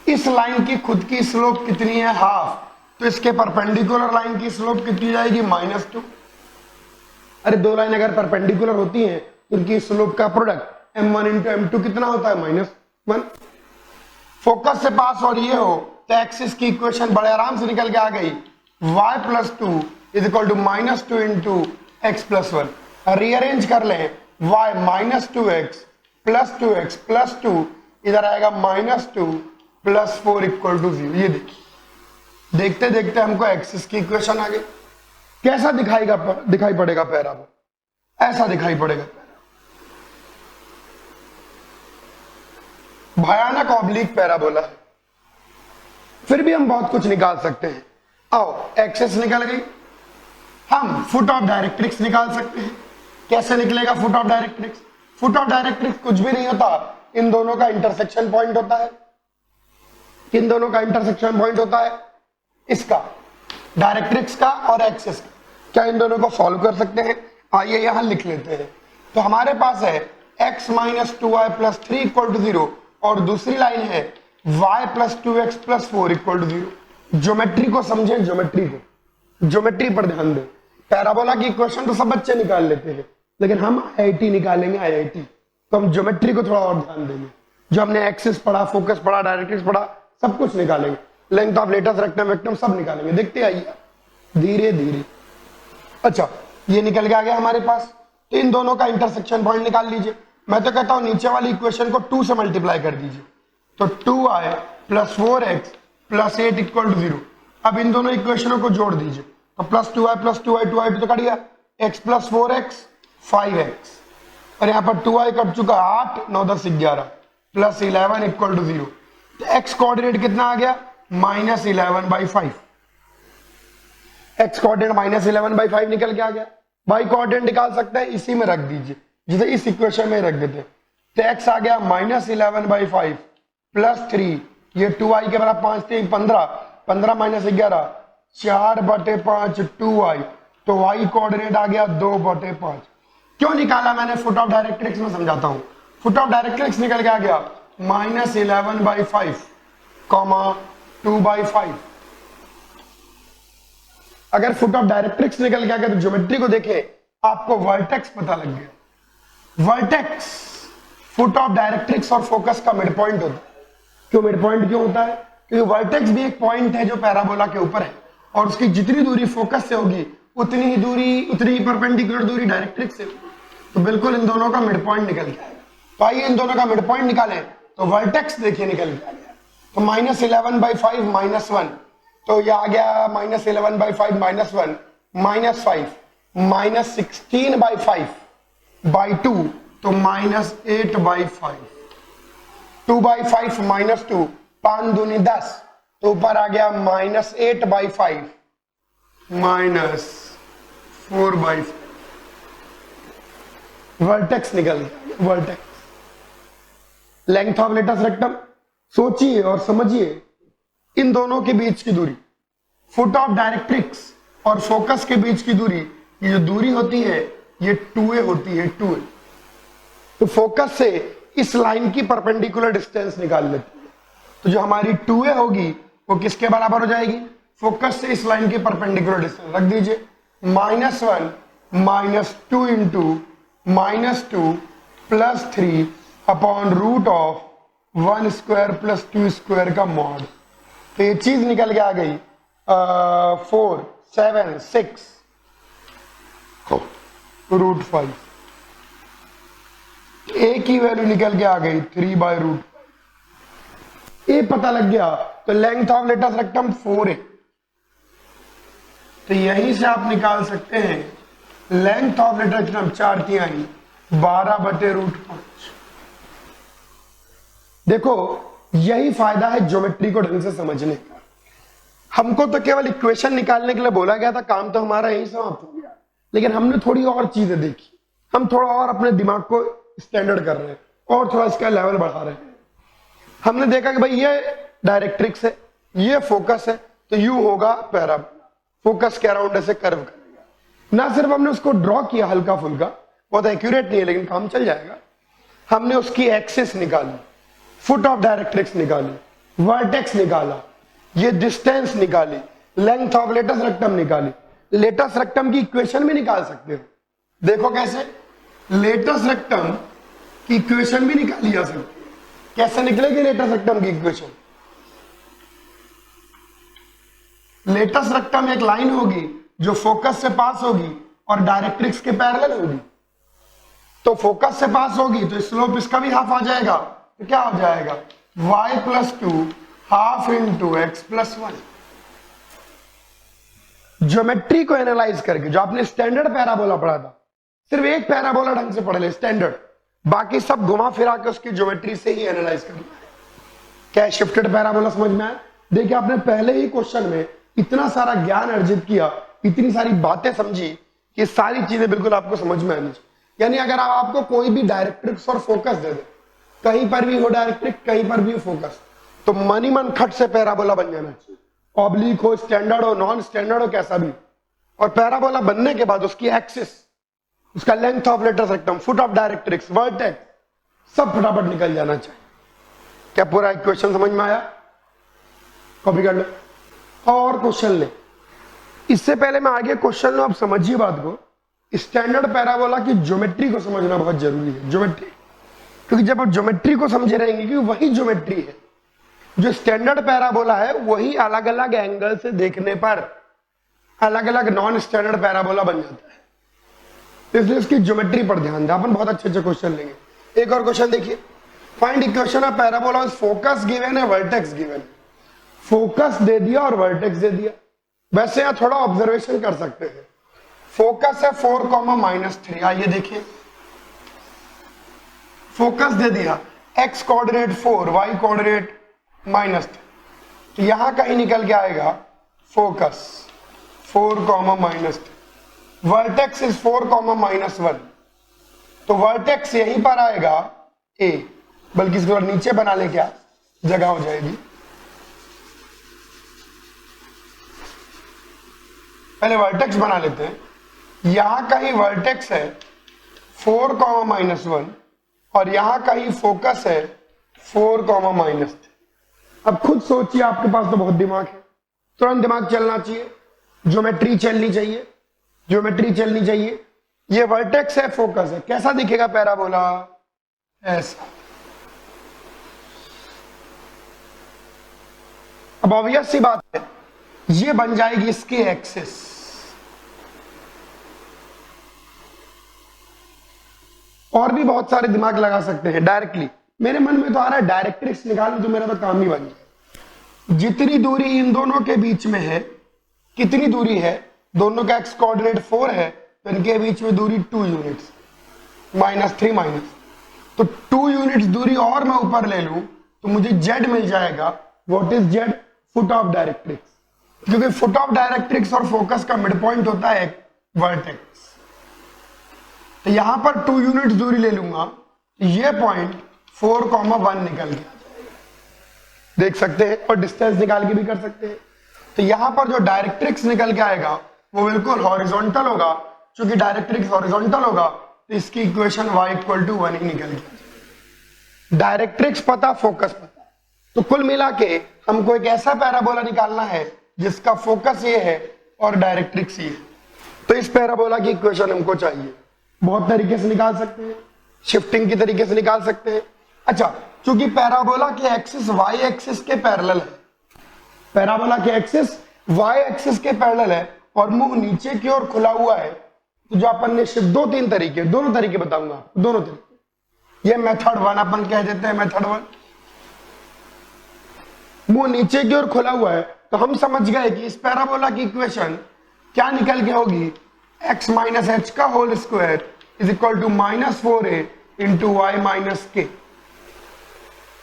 इस लाइन की खुद की स्लोप कितनी है? हाफ। तो इसके परपेंडिकुलर लाइन की स्लोप कितनी जाएगी? -2। अरे दो लाइन अगर परपेंडिकुलर होती हैं तो उनकी स्लोप का प्रोडक्ट m1 × m2 कितना होता है? -1। फोकस से पास और ये हो तो एक्सिस की इक्वेशन बड़े आराम से निकल के आ गई, y + 2 = -2 × x + 1। रीअरेंज कर लें, y -2x + 2x + 2 इधर आएगा -2 + 4 = 0। ये देखिए, देखते देखते हमको एक्सिस की इक्वेशन आ गई। कैसा दिखाई पड़ेगा पैराबोला? ऐसा दिखाई पड़ेगा। भयानक ऑब्लिक पैराबोला है, फिर भी हम बहुत कुछ निकाल सकते हैं। आओ, एक्सिस निकल गई, हम फुट ऑफ डायरेक्ट्रिक्स निकाल सकते हैं। कैसे निकलेगा foot of directrix? Foot of directrix कुछ भी नहीं होता, इन दोनों का इंटरसेक्शन पॉइंट होता है। किन दोनों का इंटरसेक्शन पॉइंट होता है? इसका, डायरेक्ट्रिक्स का और एक्सिस का। क्या इन दोनों को सॉल्व कर सकते हैं? आइए यहां लिख लेते हैं। तो हमारे पास है x - 2y + 3 = 0 और दूसरी लाइन है y + 2x + 4 = 0। ज्योमेट्री को समझें, ज्योमेट्री पर ध्यान दें। पैराबोला की इक्वेशन तो सब बच्चे निकाल लेते हैं, लेकिन हम IIT निकालेंगे, IIT। तो हम ज्योमेट्री को थोड़ा और ध्यान देंगे। जो हमने एक्सिस पढ़ा, फोकस पढ़ा, डायरेक्ट्रिक्स पढ़ा, सब कुछ निकालेंगे। लेंथ ऑफ लेटस, रेक्टम, वेक्टम सब निकालेंगे। देखते आइए धीरे धीरे। अच्छा, ये निकल के आ गया हमारे पास। तो इन दोनों का इंटरसेक्शन पॉइंट निकाल लीजिए। मैं तो कहता हूं नीचे वाली इक्वेशन को 2 से मल्टीप्लाई कर दीजिए, तो 2y + 4x + 8 = 0। अब इन दोनों इक्वेशनों को जोड़ दीजिए, तो +2y + 2y 2y तो कट गया, x + 4x 5x, और यहाँ पर 2y कट चुका 8 9 10 11 + 11 = 0। तो x कोऑर्डिनेट कितना आ गया? -11/5। x कोऑर्डिनेट -11/5 निकल के आ गया। y कोऑर्डिनेट निकाल सकते हैं, इसी में रख दीजिए, जिसे इस इक्वेशन में रख देते। तो x आ गया -11/5 + 3, ये 2y के बराबर 5 3 15, 15 - 11 4/5 2y, तो y कोऑर्डिनेट आ गया 2/5। क्यों निकाला मैंने? फुट ऑफ डायरेक्ट्रिक्स में समझाता हूं। फुट ऑफ डायरेक्ट्रिक्स निकल के आ गया -11/5, 2/5। अगर फुट ऑफ डायरेक्ट्रिक्स निकल के आ गया तो ज्योमेट्री को देखें, आपको वर्टेक्स पता लग गया। वर्टेक्स फुट ऑफ डायरेक्ट्रिक्स और फोकस का मिड पॉइंट होता है। क्यों मिड पॉइंट क्यों होता है? क्योंकि वर्टेक्स भी एक पॉइंट है जो पैराबोला के ऊपर है, और उसकी जितनी दूरी फोकस से होगी उतनी ही परपेंडिकुलर दूरी डायरेक्ट्रिक्स से होगी। तो बिल्कुल इन दोनों का मिड पॉइंट निकल के आएगा। तो आइए इन दोनों का मिड पॉइंट निकालें। तो वर्टेक्स देखिए निकल के आ गया, तो -11/5 -1, तो ये आ गया -11/5 -1 -5 -16/5/2, तो -8/5। 2/5 -2, 5 दूनी 10, तो ऊपर आ गया -8/5 -4/5। वर्टेक्स निकल गया, vertex. Length of latus rectum, सोचिए और समझिए इन दोनों के बीच की दूरी, फुट ऑफ डायरेक्ट्रिक्स और फोकस के बीच की दूरी, ये जो दूरी होती है ये 2a होती है, 2a। तो फोकस से इस लाइन की परपेंडिकुलर डिस्टेंस निकाल लेते हैं, तो जो हमारी 2a होगी वो किसके बराबर हो जाएगी? फोकस से इस लाइन की परपेंडिकुलर डिस्टेंस रख दीजिए, -1 -2 × -2 + 3 अपॉन √1² + 2² का मॉड। तो ये चीज निकल के आ गई 4 7 6 √5। ए की वैल्यू निकल के आ गई 3/√5। ए पता लग गया तो लेंथ ऑफ लेटस रेक्टम 4 है, तो यहीं से आप निकाल सकते हैं लेंथ ऑफ लेटस रेक्टम 4/3 12/√5। देखो यही फायदा है ज्योमेट्री को ढंग से समझने का। हमको तो केवल इक्वेशन निकालने के लिए बोला गया था, काम तो हमारा यही समाप्त हो गया, लेकिन हमने थोड़ी और चीजें देखी, हम थोड़ा और अपने दिमाग को स्टैंडर्ड कर रहे हैं और थोड़ा इसका लेवल बढ़ा रहे हैं। हमने देखा कि भाई ये डायरेक्ट्रिक्स है, ये फोकस है, तो यू होगा पैराबोला, फोकस के अराउंड ऐसे कर्व करेगा। ना सिर्फ हमने उसको ड्रॉ किया हल्का फुल्का, बहुत एक्यूरेट नहीं है लेकिन काम चल जाएगा, हमने उसकी एक्सिस निकाली, फुट ऑफ डायरेक्ट्रिक्स निकाली, वर्टेक्स निकाला, ये डिस्टेंस निकाली, लेंथ ऑफ लेटस रेक्टम निकाली। लेटस रेक्टम की इक्वेशन भी निकाल सकते हो, देखो कैसे, लेटस रेक्टम की इक्वेशन भी निकाली जा सकती है। कैसे निकलेगी लेटस रेक्टम की इक्वेशन? लेटस रेक्टम एक लाइन होगी जो फोकस से पास होगी और डायरेक्ट्रिक्स के पैरेलल होगी, तो फोकस से पास होगी तो स्लोप इसका भी हाफ आ जाएगा, तो क्या हो जाएगा y+2 half into x+1। Geometry को एनालाइज करके, जो आपने स्टैंडर्ड पैराबोला पढ़ा था, सिर्फ एक पैराबोला ढंग से पढ़ ले स्टैंडर्ड, बाकी सब घुमा फिरा के उसकी ज्योमेट्री से ही एनालाइज करना है। क्या शिफ्टेड पैराबोला समझ में आया? देखिए आपने पहले ही क्वेश्चन में इतना सारा ज्ञान अर्जित किया, इतनी सारी बातें समझी कि सारी चीजें बिल्कुल आपको समझ में आनी चाहिए। यानी अगर आपको कोई भी डायरेक्ट्रिक्स और फोकस दे दे, कहीं पर भी हो डायरेक्ट्रिक्स कहीं पर भी हो फोकस, तो मन ही मन खट से पैराबोला बन जाना चाहिए। ऑब्लिक हो, स्टैंडर्ड हो, नॉन स्टैंडर्ड हो, कैसा भी। और पैराबोला बनने के बाद उसकी एक्सिस, उसका length of latus rectum, foot of directrix, vertex सब फटाफट निकल जाना चाहिए। क्या पूरा इक्वेशन समझ में आया? कॉपी कर लो और क्वेश्चन ले। इससे पहले मैं आगे क्वेश्चन लो, आप समझिए बात को। स्टैंडर्ड पैराबोला की ज्योमेट्री को समझना बहुत जरूरी है, ज्योमेट्री, क्योंकि जब आप ज्योमेट्री को समझे रहेंगे, क्योंकि वही ज्योमेट्री है जो स्टैंडर्ड पैराबोला है, वही अलग अलग एंगल से देखने पर अलग अलग नॉन स्टैंडर्ड पैराबोला बन जाता है। इसलिए उसकी ज्योमेट्री पर ध्यान दें। अपन बहुत अच्छे अच्छे क्वेश्चन लेंगे। एक और क्वेश्चन देखिए, find equation of parabola, focus given है, वर्टेक्स गिवन है। फोकस दे दिया और वर्टेक्स दे दिया। वैसे यहां थोड़ा ऑब्जर्वेशन कर सकते हैं। फोकस है 4,-3, आइए देखिए, फोकस दे दिया, x कोऑर्डिनेट 4, y कोऑर्डिनेट -3, तो यहां कहीं निकल के आएगा फोकस 4,-3। वर्टेक्स इज 4,-1, तो वर्टेक्स यहीं पर आएगा a, बल्कि इसको नीचे बना ले, क्या जगह हो जाएगी। पहले वर्टेक्स बना लेते हैं। यहां कहीं वर्टेक्स है 4,-1 और यहां कहीं फोकस है 4,-3। अब खुद सोचिए, आपके पास तो बहुत दिमाग है, तुरंत दिमाग चलना चाहिए, ज्योमेट्री चलनी चाहिए, ज्योमेट्री चलनी चाहिए। ये वर्टेक्स है, फोकस है, कैसा दिखेगा पैराबोला? ऐसा। अब ऑब्वियस सी बात है, ये बन जाएगी इसकी एक्सिस। और भी बहुत सारे दिमाग लगा सकते हैं डायरेक्टली। मेरे मन में तो आ रहा है डायरेक्ट्रिक्स निकालूं तो मेरा तो काम ही बन जाए। जितनी दूरी इन दोनों के बीच में है, कितनी दूरी है? दोनों का x कोऑर्डिनेट 4 है, तो इनके बीच में दूरी 2 यूनिट्स, -3 तो 2 यूनिट्स दूरी और मैं ऊपर ले लूं तो मुझे z मिल जाएगा। What is z? Foot of directrix, क्योंकि फुट ऑफ डायरेक्ट्रिक्स और फोकस का मिड पॉइंट होता है वर्टेक्स। तो यहां पर 2 यूनिट्स दूरी ले लूंगा, ये पॉइंट 4,1 निकल गया, देख सकते हैं, और डिस्टेंस निकाल के भी कर सकते हैं। तो यहां पर जो डायरेक्ट्रिक्स निकल के आएगा वो बिल्कुल हॉरिजॉन्टल होगा, क्योंकि डायरेक्ट्रिक्स हॉरिजॉन्टल होगा तो इसकी इक्वेशन y=1 ही निकल गया। डायरेक्ट्रिक्स पता, फोकस पता, तो कुल मिला के हमको एक ऐसा पैराबोला निकालना है जिसका फोकस ये है और डायरेक्ट्रिक्स ये है। तो इस पैराबोला की इक्वेशन हमको चाहिए। बहुत तरीके से निकाल सकते हैं, शिफ्टिंग की तरीके से निकाल सकते हैं। अच्छा, क्योंकि पैराबोला की एक्सिस y एक्सिस के पैरेलल है, पैराबोला की एक्सिस y एक्सिस के पैरेलल है, और मुंह नीचे की ओर खुला हुआ है, तो जो अपन ने सिर्फ दोनों तरीके बताऊंगा आपको, दोनों तरीके। ये मेथड 1 अपन कह देते हैं, मेथड 1। मुंह नीचे की ओर खुला हुआ है तो हम समझ गए कि इस पैराबोला की इक्वेशन क्या निकल के होगी, x माइनस एच का whole square is equal to -4a into Y minus K.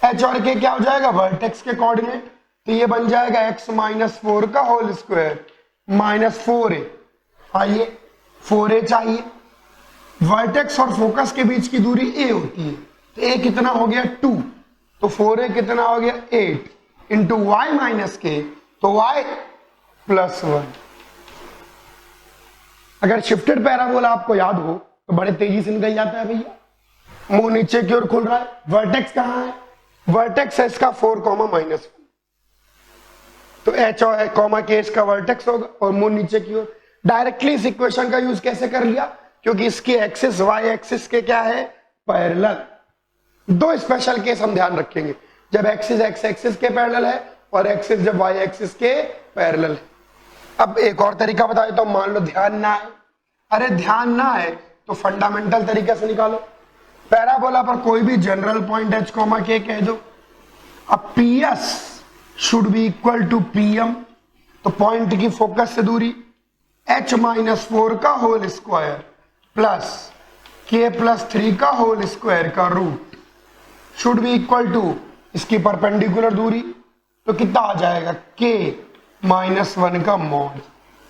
H और के क्या हो जाएगा, वर्टेक्स के कोऑर्डिनेट, तो ये बन जाएगा x माइनस 4 का होल स्क्वायर माइनस 4a। आइए 4a चाहिए, वर्टेक्स और फोकस के बीच की दूरी a होती है, तो a कितना हो गया 2, तो 4a कितना हो गया 8 इंटू वाई माइनस के, तो y प्लस 1। अगर शिफ्टेड पैराबोला आपको याद हो तो बड़े तेजी से निकल जाता है भैया। मुंह नीचे की ओर खुल रहा है, वर्टेक्स कहां है, वर्टेक्स है इसका 4, -1, तो h और कॉमा के इसका वर्टेक्स होगा और मुंह नीचे की ओर। डायरेक्टली इस इक्वेशन का यूज कैसे कर लिया, क्योंकि इसकी एक्सिस y एक्सिस के क्या है, पैरेलल। दो स्पेशल केस हम ध्यान रखेंगे, जब एक्सिस x एक्सिस के पैरेलल है और एक्सिस जब y एक्सिस के पैरेलल है। अब एक और तरीका बता देता हूं, मान लो ध्यान ना है, अरे ध्यान ना है तो फंडामेंटल तरीके से निकालो। पैराबोला पर कोई भी जनरल पॉइंट h कॉमा के कह दो। अब PS should be equal to PM, तो पॉइंट की फोकस से दूरी h माइनस 4 का whole square plus k plus 3 का होल स्क्वायर का root should be equal to इसकी परपेंडिकुलर दूरी, तो कितना आ जाएगा k माइनस 1 का मॉड।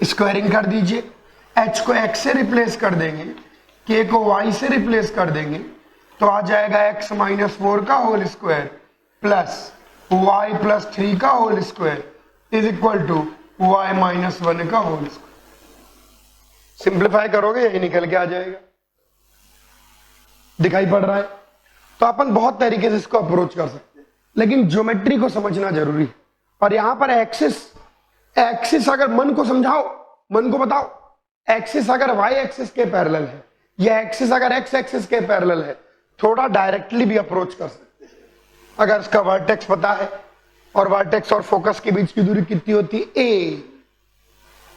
स्क्वायरिंग कर दीजिए, h को x से रिप्लेस कर देंगे, k को y से रिप्लेस कर देंगे, तो आ जाएगा x माइनस 4 का whole square plus y plus 3 का whole square is equal to y minus 1 का होल स्क्वायर। सिंप्लीफाई करोगे यही निकल के आ जाएगा, दिखाई पड़ रहा है। तो अपन बहुत तरीके से इसको अप्रोच कर सकते हैं, लेकिन ज्योमेट्री को समझना जरूरी है। और यहां पर एक्सिस अगर मन को समझाओ, मन को बताओ, एक्सिस अगर y एक्सिस के पैरेलल है या एक्सिस अगर x एक्सिस के पैरेलल है, थोड़ा डायरेक्टली भी अप्रोच कर सकते हैं। अगर इसका वर्टेक्स पता है और वर्टेक्स और फोकस के बीच की दूरी कितनी होती है a,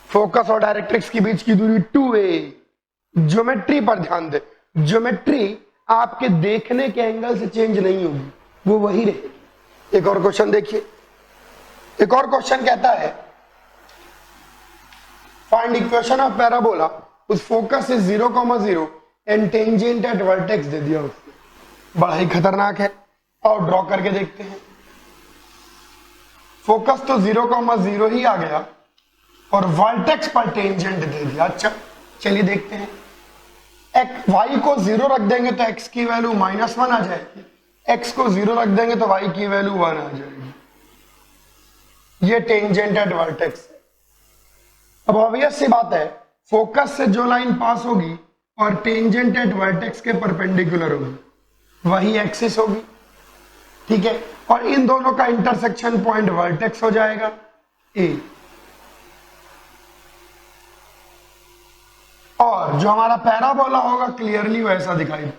फोकस और डायरेक्ट्रिक्स के बीच की दूरी 2a। ज्योमेट्री पर ध्यान दे, ज्योमेट्री आपके देखने के एंगल से चेंज नहीं होगी, वो वही रहेगी। एक और क्वेश्चन देखिए, एक और क्वेश्चन कहता है फाइंड इक्वेशन ऑफ पैराबोला उस focus is 0,0 and tangent at vertex दे दिया उसको। बड़ा ही खतरनाक है, और ड्रॉ करके देखते हैं। फोकस तो 0,0 ही आ गया और वर्टेक्स पर टेंजेंट दे दिया। अच्छा चलिए देखते हैं, y को 0 रख देंगे तो x की वैल्यू -1 आ जाएगी, x को 0 रख देंगे तो y की वैल्यू 1 आ जाएगी। ये टेंजेंट एट वर्टेक्स। अब ऑब्वियस सी बात है, फोकस से जो लाइन पास होगी और टेंजेंट एट वर्टेक्स के परपेंडिकुलर होगी वही एक्सिस होगी, ठीक है। और इन दोनों का इंटरसेक्शन पॉइंट वर्टेक्स हो जाएगा A। और जो हमारा पैराबोला होगा क्लियरली वैसा दिखाई दे,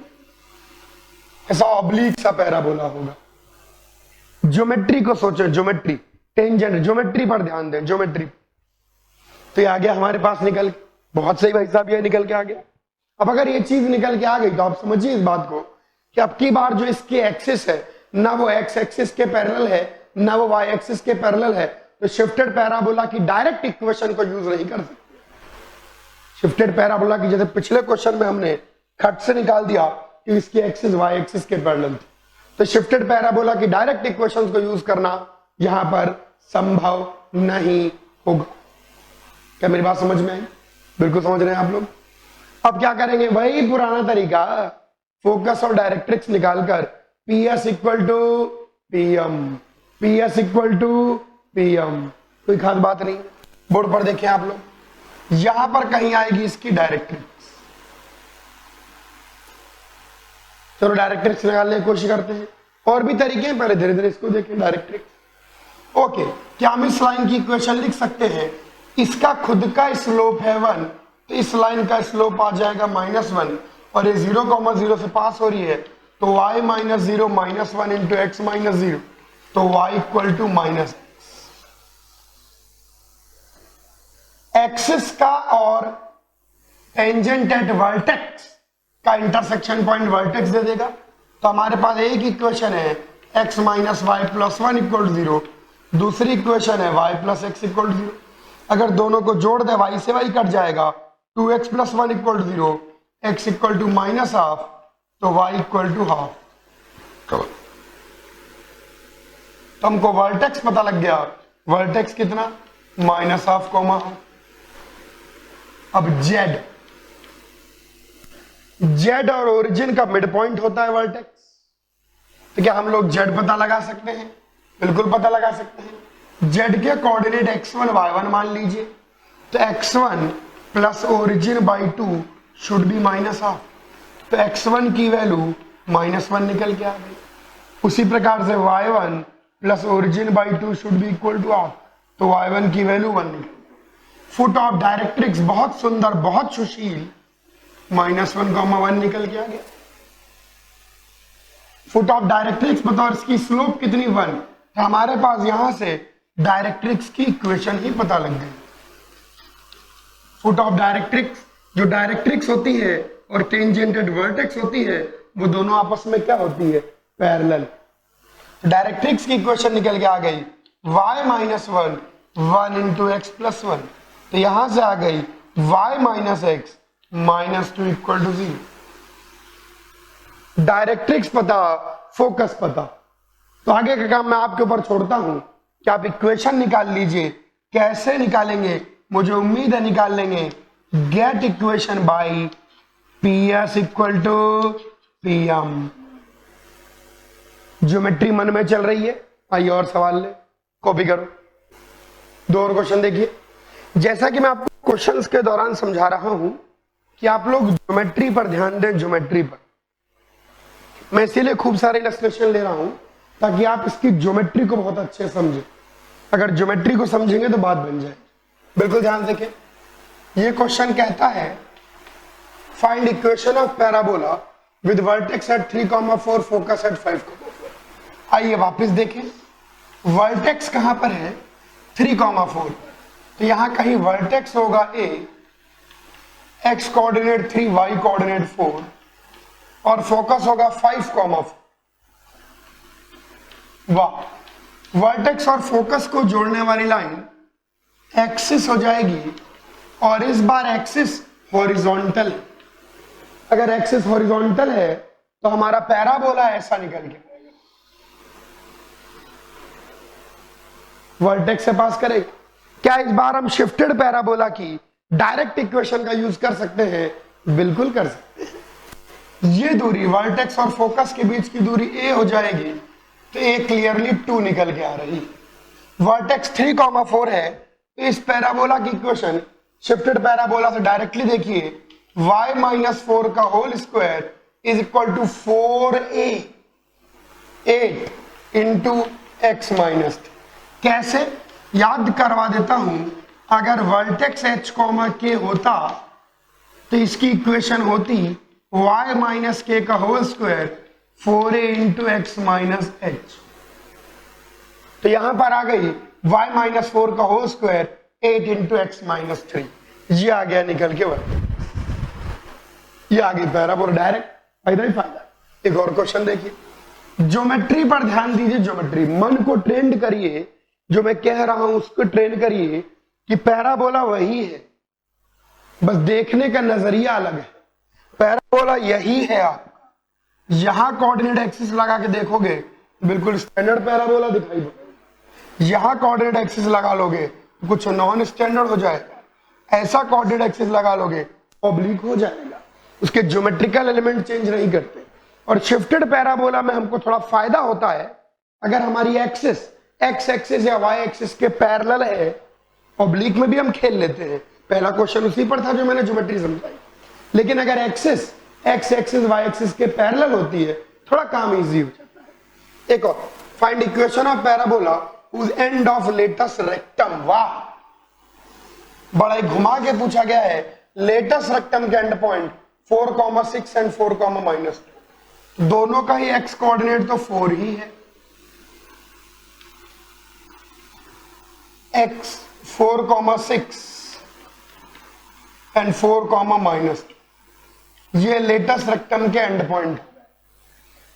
ऐसा ऑब्लिक सा पैराबोला होगा। ज्योमेट्री को सोचो, ज्योमेट्री, टेंजेंट, ज्योमेट्री पर ध्यान दें, ज्योमेट्री। तो ये आ गया हमारे पास निकल, बहुत सही भाई साहब, ये निकल के आ गया। अब अगर ये चीज निकल के आ गई तो आप समझिए इस बात को कि अब की बार जो इसकी एक्सिस है ना वो x एक्सिस के पैरेलल है ना वो y एक्सिस के पैरेलल है, तो शिफ्टेड पैराबोला की डायरेक्ट इक्वेशन को यूज नहीं कर सकते। शिफ्टेड पैराबोला की जैसे पिछले क्वेश्चन में हमने खट से निकाल दिया कि इसकी एक्सिस y एक्सिस के पैरेलल थी, तो शिफ्टेड पैराबोला की डायरेक्ट इक्वेशंस को यूज करना यहां पर संभव नहीं होगा। क्या मेरी बात समझ में आई? बिल्कुल समझ रहे हैं आप लोग। अब क्या करेंगे, वही पुराना तरीका, फोकस और डायरेक्ट्रिक्स निकालकर PS equal to PM, PS equal to PM, कोई खास बात नहीं। बोर्ड पर देखें आप लोग, यहां पर कहीं आएगी इसकी डायरेक्ट्रिक्स। चलो डायरेक्ट्रिक्स निकालने की कोशिश करते हैं, और भी तरीके हैं, पहले धीरे धीरे इसको देखें डायरेक्ट्रिक्स। ओके, क्या हम इस लाइन की इक्वेशन लिख सकते हैं, इसका खुद का स्लोप है 1, तो इस लाइन का स्लोप आ जाएगा -1, और ये 0,0 से पास हो रही है, तो y -0 -1 इंटू x -0, तो y equal to -x। Axis का और टेंजेंट एट वर्टेक्स का इंटरसेक्शन पॉइंट वर्टेक्स दे देगा। तो हमारे पास एक इक्वेशन है x minus Y plus 1 equal to 0, दूसरी इक्वेशन है y plus X equal to 0। अगर दोनों को जोड़ दे y से y कट जाएगा, 2x plus 1 equal to 0, x equal to minus half, तो y इक्वल टू हाफ। तो हमको वर्टेक्स पता लग गया, वर्टेक्स कितना माइनस हाफ कोमा हाफ। अब z और ओरिजिन का मिड पॉइंट होता है वर्टेक्स। तो क्या हम लोग z पता लगा सकते हैं? बिल्कुल पता लगा सकते हैं। z के कोऑर्डिनेट x1 y1 मान लीजिए, तो x1 plus origin by 2 should B minus half. तो x1 की वैल्यू -1 निकल के आ गई। उसी प्रकार से y1 plus origin by 2 should be equal to half, तो y1 की वैल्यू 1 निकल। फुट ऑफ डायरेक्ट्रिक्स बहुत सुंदर, बहुत सुशील, -1,1 निकल के आ गया। फुट ऑफ डायरेक्ट्रिक्स बतौर इसकी स्लोप कितनी 1, तो हमारे पास यहां से डायरेक्ट्रिक्स की इक्वेशन ही पता लग गई। फुट ऑफ डायरेक्ट्रिक्स, जो डायरेक्ट्रिक्स होती है और टेंजेंटेड वर्टेक्स होती है, वो दोनों आपस में क्या होती है? पैरेलल। डायरेक्ट्रिक्स की इक्वेशन निकल के आ गई y minus 1 into X plus 1, तो यहां से आ गई y minus X minus 2 equal to 0। Directrix पता, फोकस पता। तो आगे का काम मैं आपके ऊपर छोड़ता हूं कि आप इक्वेशन निकाल लीजिए। कैसे निकालेंगे? मुझे उम्मीद है निकाल लेंगे। Get equation by PS equal to PM। Geometry मन में चल रही है? आइए और सवाल ले, कॉपी करो। 2 और क्वेश्चन देखिए। जैसा कि मैं आपको क्वेश्चंस के दौरान समझा रहा हूं कि आप लोग ज्योमेट्री पर ध्यान दें। ज्योमेट्री पर मैं इसीलिए खूब सारे इलस्ट्रेशन ले रहा हूं ताकि आप इसकी ज्योमेट्री को बहुत अच्छे से समझें। अगर ज्योमेट्री को समझेंगे तो बात बन जाए। बिल्कुल ध्यान देखें। ये क्वेश्चन कहता है find equation of parabola with vertex at 3,4, focus at 5,4। आइए वापस देखें। वर्टेक्स कहां पर है? 3,4। तो यहां कहीं वर्टेक्स होगा A, x coordinate 3, y coordinate 4 और फोकस होगा 5,4। वाह, वर्टेक्स और फोकस को जोड़ने वाली लाइन एक्सिस हो जाएगी और इस बार एक्सिस हॉरिजॉन्टल है। अगर एक्सिस हॉरिजॉन्टल है तो हमारा पैराबोला ऐसा निकल के वर्टेक्स से पास करेगा। क्या इस बार हम शिफ्टेड पैराबोला की डायरेक्ट इक्वेशन का यूज कर सकते हैं? बिल्कुल कर सकते हैं। ये दूरी वर्टेक्स और फोकस के बीच की दूरी a हो जाएगी, तो a क्लियरली 2 निकल के आ रही। वर्टेक्स 3,4 है, तो इस पैराबोला की इक्वेशन शिफ्टेड पैराबोला से डायरेक्टली देखिए, y माइनस 4 का whole square is equal to 4a 8 into X minus. कैसे? याद करवा देता हूं। अगर वर्टेक्स h कॉमा k होता तो इसकी इक्वेशन होती y माइनस के का whole square 4a into X minus H. तो यहां पर आ गई y माइनस 4 का whole square 8 into X minus 3। ये आ गया निकल के वर्टेक्स। ये आ गई पैराबोला डायरेक्ट। फायदा ही फायदा। एक और क्वेश्चन देखिए। ज्योमेट्री पर ध्यान दीजिए। ज्योमेट्री, मन को ट्रेंड करिए। जो मैं कह रहा हूं उसको ट्रेन करिए कि पैराबोला वही है, बस देखने का नजरिया अलग है। पैराबोला यही है। आप यहां कोऑर्डिनेट एक्सिस लगा के देखोगे बिल्कुल स्टैंडर्ड पैराबोला दिखाई देगा। यहां कोऑर्डिनेट एक्सिस लगा लोगे कुछ नॉन स्टैंडर्ड हो जाएगा। ऐसा कोऑर्डिनेट एक्सिस लगा लोगे ऑब्लिक हो जाएगा। उसके ज्योमेट्रिकल एलिमेंट चेंज नहीं करते। और शिफ्टेड पैराबोला में हमको थोड़ा फायदा होता है, अगर हमारी एक्सिस एक्स एक्सिस या वाई एक्सिस के पैरेलल है, ऑब्लिक में भी हम खेल लेते हैं। पहला क्वेश्चन उसी पर था जो मैंने ज्योमेट्री समझाई। लेकिन अगर axis X axis Y axis के पैरेलल होती है, थोड़ा काम इजी हो जाता है। एक और, find equation of parabola whose end of latus rectum. वाह, बड़ा ही घुमा के पूछा गया है। लेटस रेक्टम के एंड पॉइंट 4,6 एंड 4,-2। दोनों का ही एक्स कोऑर्डिनेट तो 4 ही है। x 4,6 and 4 comma -2। ये लेटेस्ट रेक्टम के एंड पॉइंट।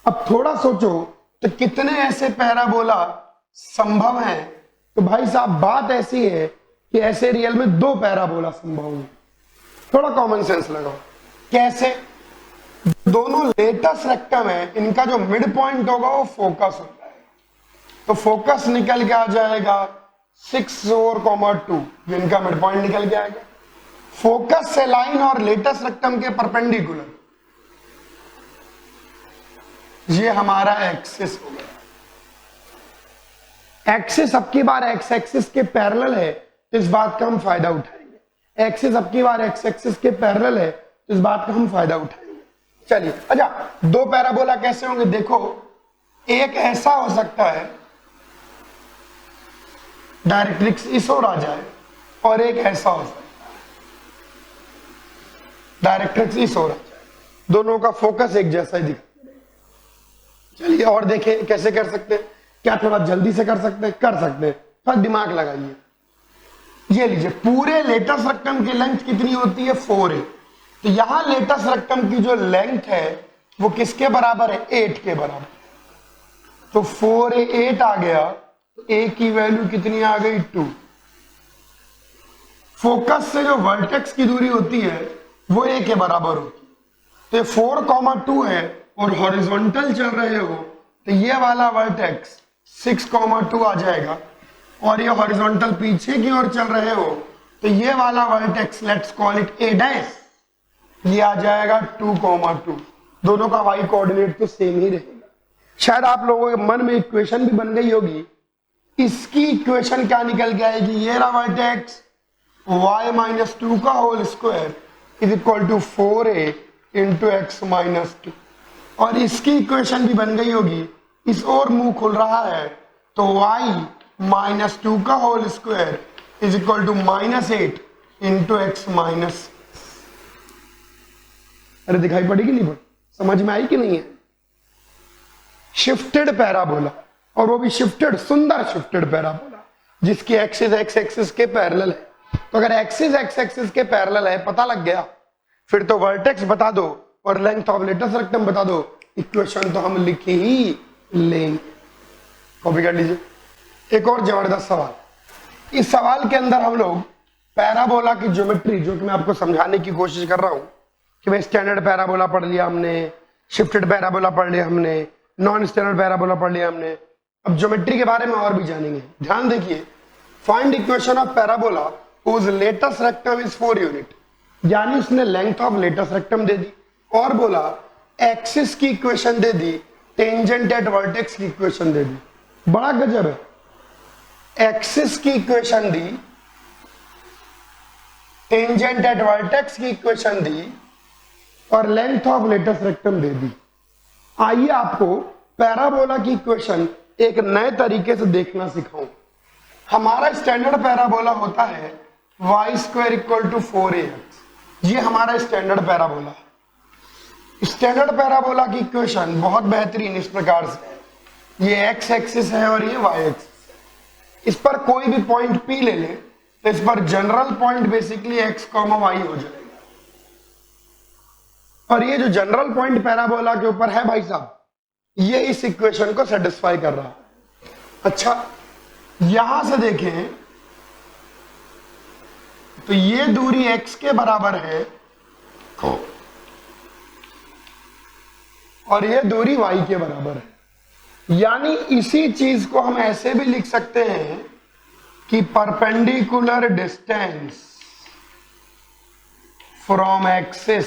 अब थोड़ा सोचो तो कितने ऐसे पैराबोला संभव हैं। तो भाई साहब बात ऐसी है कि ऐसे रियल में 2 पैराबोला संभव हैं। थोड़ा कॉमन सेंस लगाओ। कैसे? दोनों लेटेस्ट रेक्टम है, इनका जो मिड पॉइंट होगा वो फोकस होता है, तो फोकस निकल के आ जाएगा 6 4 2, जिनका मिड पॉइंट निकल के आएगा। फोकस से लाइन और लेटेस्ट रेक्टम के परपेंडिकुलर, ये हमारा एक्सिस हो गया। एक्सिस अब की बार एक्स एक्सिस के पैरेलल है, तो इस बात का हम फायदा उठाएंगे। एक्सिस अब की बार एक्स एक्सिस के पैरेलल है, तो इस बात का हम फायदा उठाएंगे। चलिए, अच्छा 2 पैराबोला कैसे होंगे? देखो, एक ऐसा हो सकता है डायरेक्ट्रिक्स इस ओर आ जाए, और एक ऐसा हो सकता है डायरेक्ट्रिक्स इस ओर आ जाए, दोनों का फोकस एक जैसा ही दिखता है। चलिए और देखें कैसे कर सकते हैं। क्या थोड़ा जल्दी से कर सकते हैं? कर सकते हैं, थोड़ा दिमाग लगाइए। ये लीजिए, पूरे लेटेस्ट रेक्टम की लेंथ कितनी होती है? 4a। तो यहां लेटेस्ट रेक्टम की जो लेंथ है वो किसके बराबर है? 8 के बराबर। तो 4a 8 आ गया, तो a की वैल्यू कितनी आ गई? 2। फोकस से जो वर्टेक्स की दूरी होती है वो a के बराबर होती है। तो 4,2 है और हॉरिजॉन्टल चल रहे हो, तो ये वाला वर्टेक्स 6,2 आ जाएगा, और ये हॉरिजॉन्टल पीछे की ओर चल रहे हो, तो ये वाला vertex let's call it a dash, ये आ जाएगा 2,2। दोनों का y कोऑर्डिनेट तो सेम ही रहेगा। शायद आप लोगों के मन में इक्वेशन भी बन गई होगी। इसकी इक्वेशन क्या निकल के आएगी? ये रहा वर्टेक्स y - 2 का whole square is equal to 4a into x - 2। और इसकी इक्वेशन भी बन गई होगी, इस और मुंह खुल रहा है, तो y - 2 का whole square is equal to -8 into x - 6। अरे दिखाई पड़ी कि नहीं पड़ी? समझ में आई कि नहीं है? शिफ्टेड पैराबोला, और वो भी शिफ्टेड, सुंदर शिफ्टेड पैराबोला, जिसकी एक्सिस एक्स एक्सिस के पैरेलल है। तो अगर एक्सिस एक्स एक्सिस के पैरेलल है, पता लग गया, फिर तो वर्टेक्स बता दो और लेंथ ऑफ लेटेस्ट रेक्टम बता दो, इक्वेशन तो हम लिख ही लेंगे। कॉपी कर लीजिए। एक और जबरदस्त सवाल। इस सवाल के अंदर हम लोग पैराबोला की ज्योमेट्री, जो कि मैं आपको समझाने की कोशिश कर रहा हूं कि भाई स्टैंडर्ड पैराबोला पढ़ लिया हमने, शिफ्टेड पैराबोला पढ़ लिया हमने, नॉन स्टैंडर्ड पैराबोला पढ़ लिया हमने, अब ज्योमेट्री के बारे में और भी जानेंगे। ध्यान देखिए, find equation of parabola whose latest rectum is 4 unit, यानी उसने लेंथ ऑफ लेटेस्ट रेक्टम दे दी, और बोला एक्सिस की इक्वेशन दे दी, टेंजेंट एट वर्टेक्स की इक्वेशन दे दी। बड़ा गजब है। एक्सिस की इक्वेशन दी, टेंजेंट एट वर्टेक्स की इक्वेशन दी, और लेंथ ऑफ लेटेस्ट रेक्टम दे दी। आइए आपको पैराबोला की इक्वेशन एक नए तरीके से देखना सिखाऊं। हमारा स्टैंडर्ड पैराबोला होता है y² = 4ax, ये हमारा स्टैंडर्ड पैराबोला है। स्टैंडर्ड पैराबोला की इक्वेशन बहुत बेहतरीन इस प्रकार से है, ये x एक्सिस है और ये y एक्सिस है। इस पर कोई भी पॉइंट P ले ले, तो इस पर general point basically x, y हो जाएगा। और ये जो जनरल पॉइंट पैराबोला के ऊपर है भाई साहब, ये इस इक्वेशन को सेटिस्फाई कर रहा है। अच्छा, यहां से देखें तो ये दूरी x के बराबर है और ये दूरी y के बराबर है, यानी इसी चीज को हम ऐसे भी लिख सकते हैं कि परपेंडिकुलर डिस्टेंस फ्रॉम एक्सिस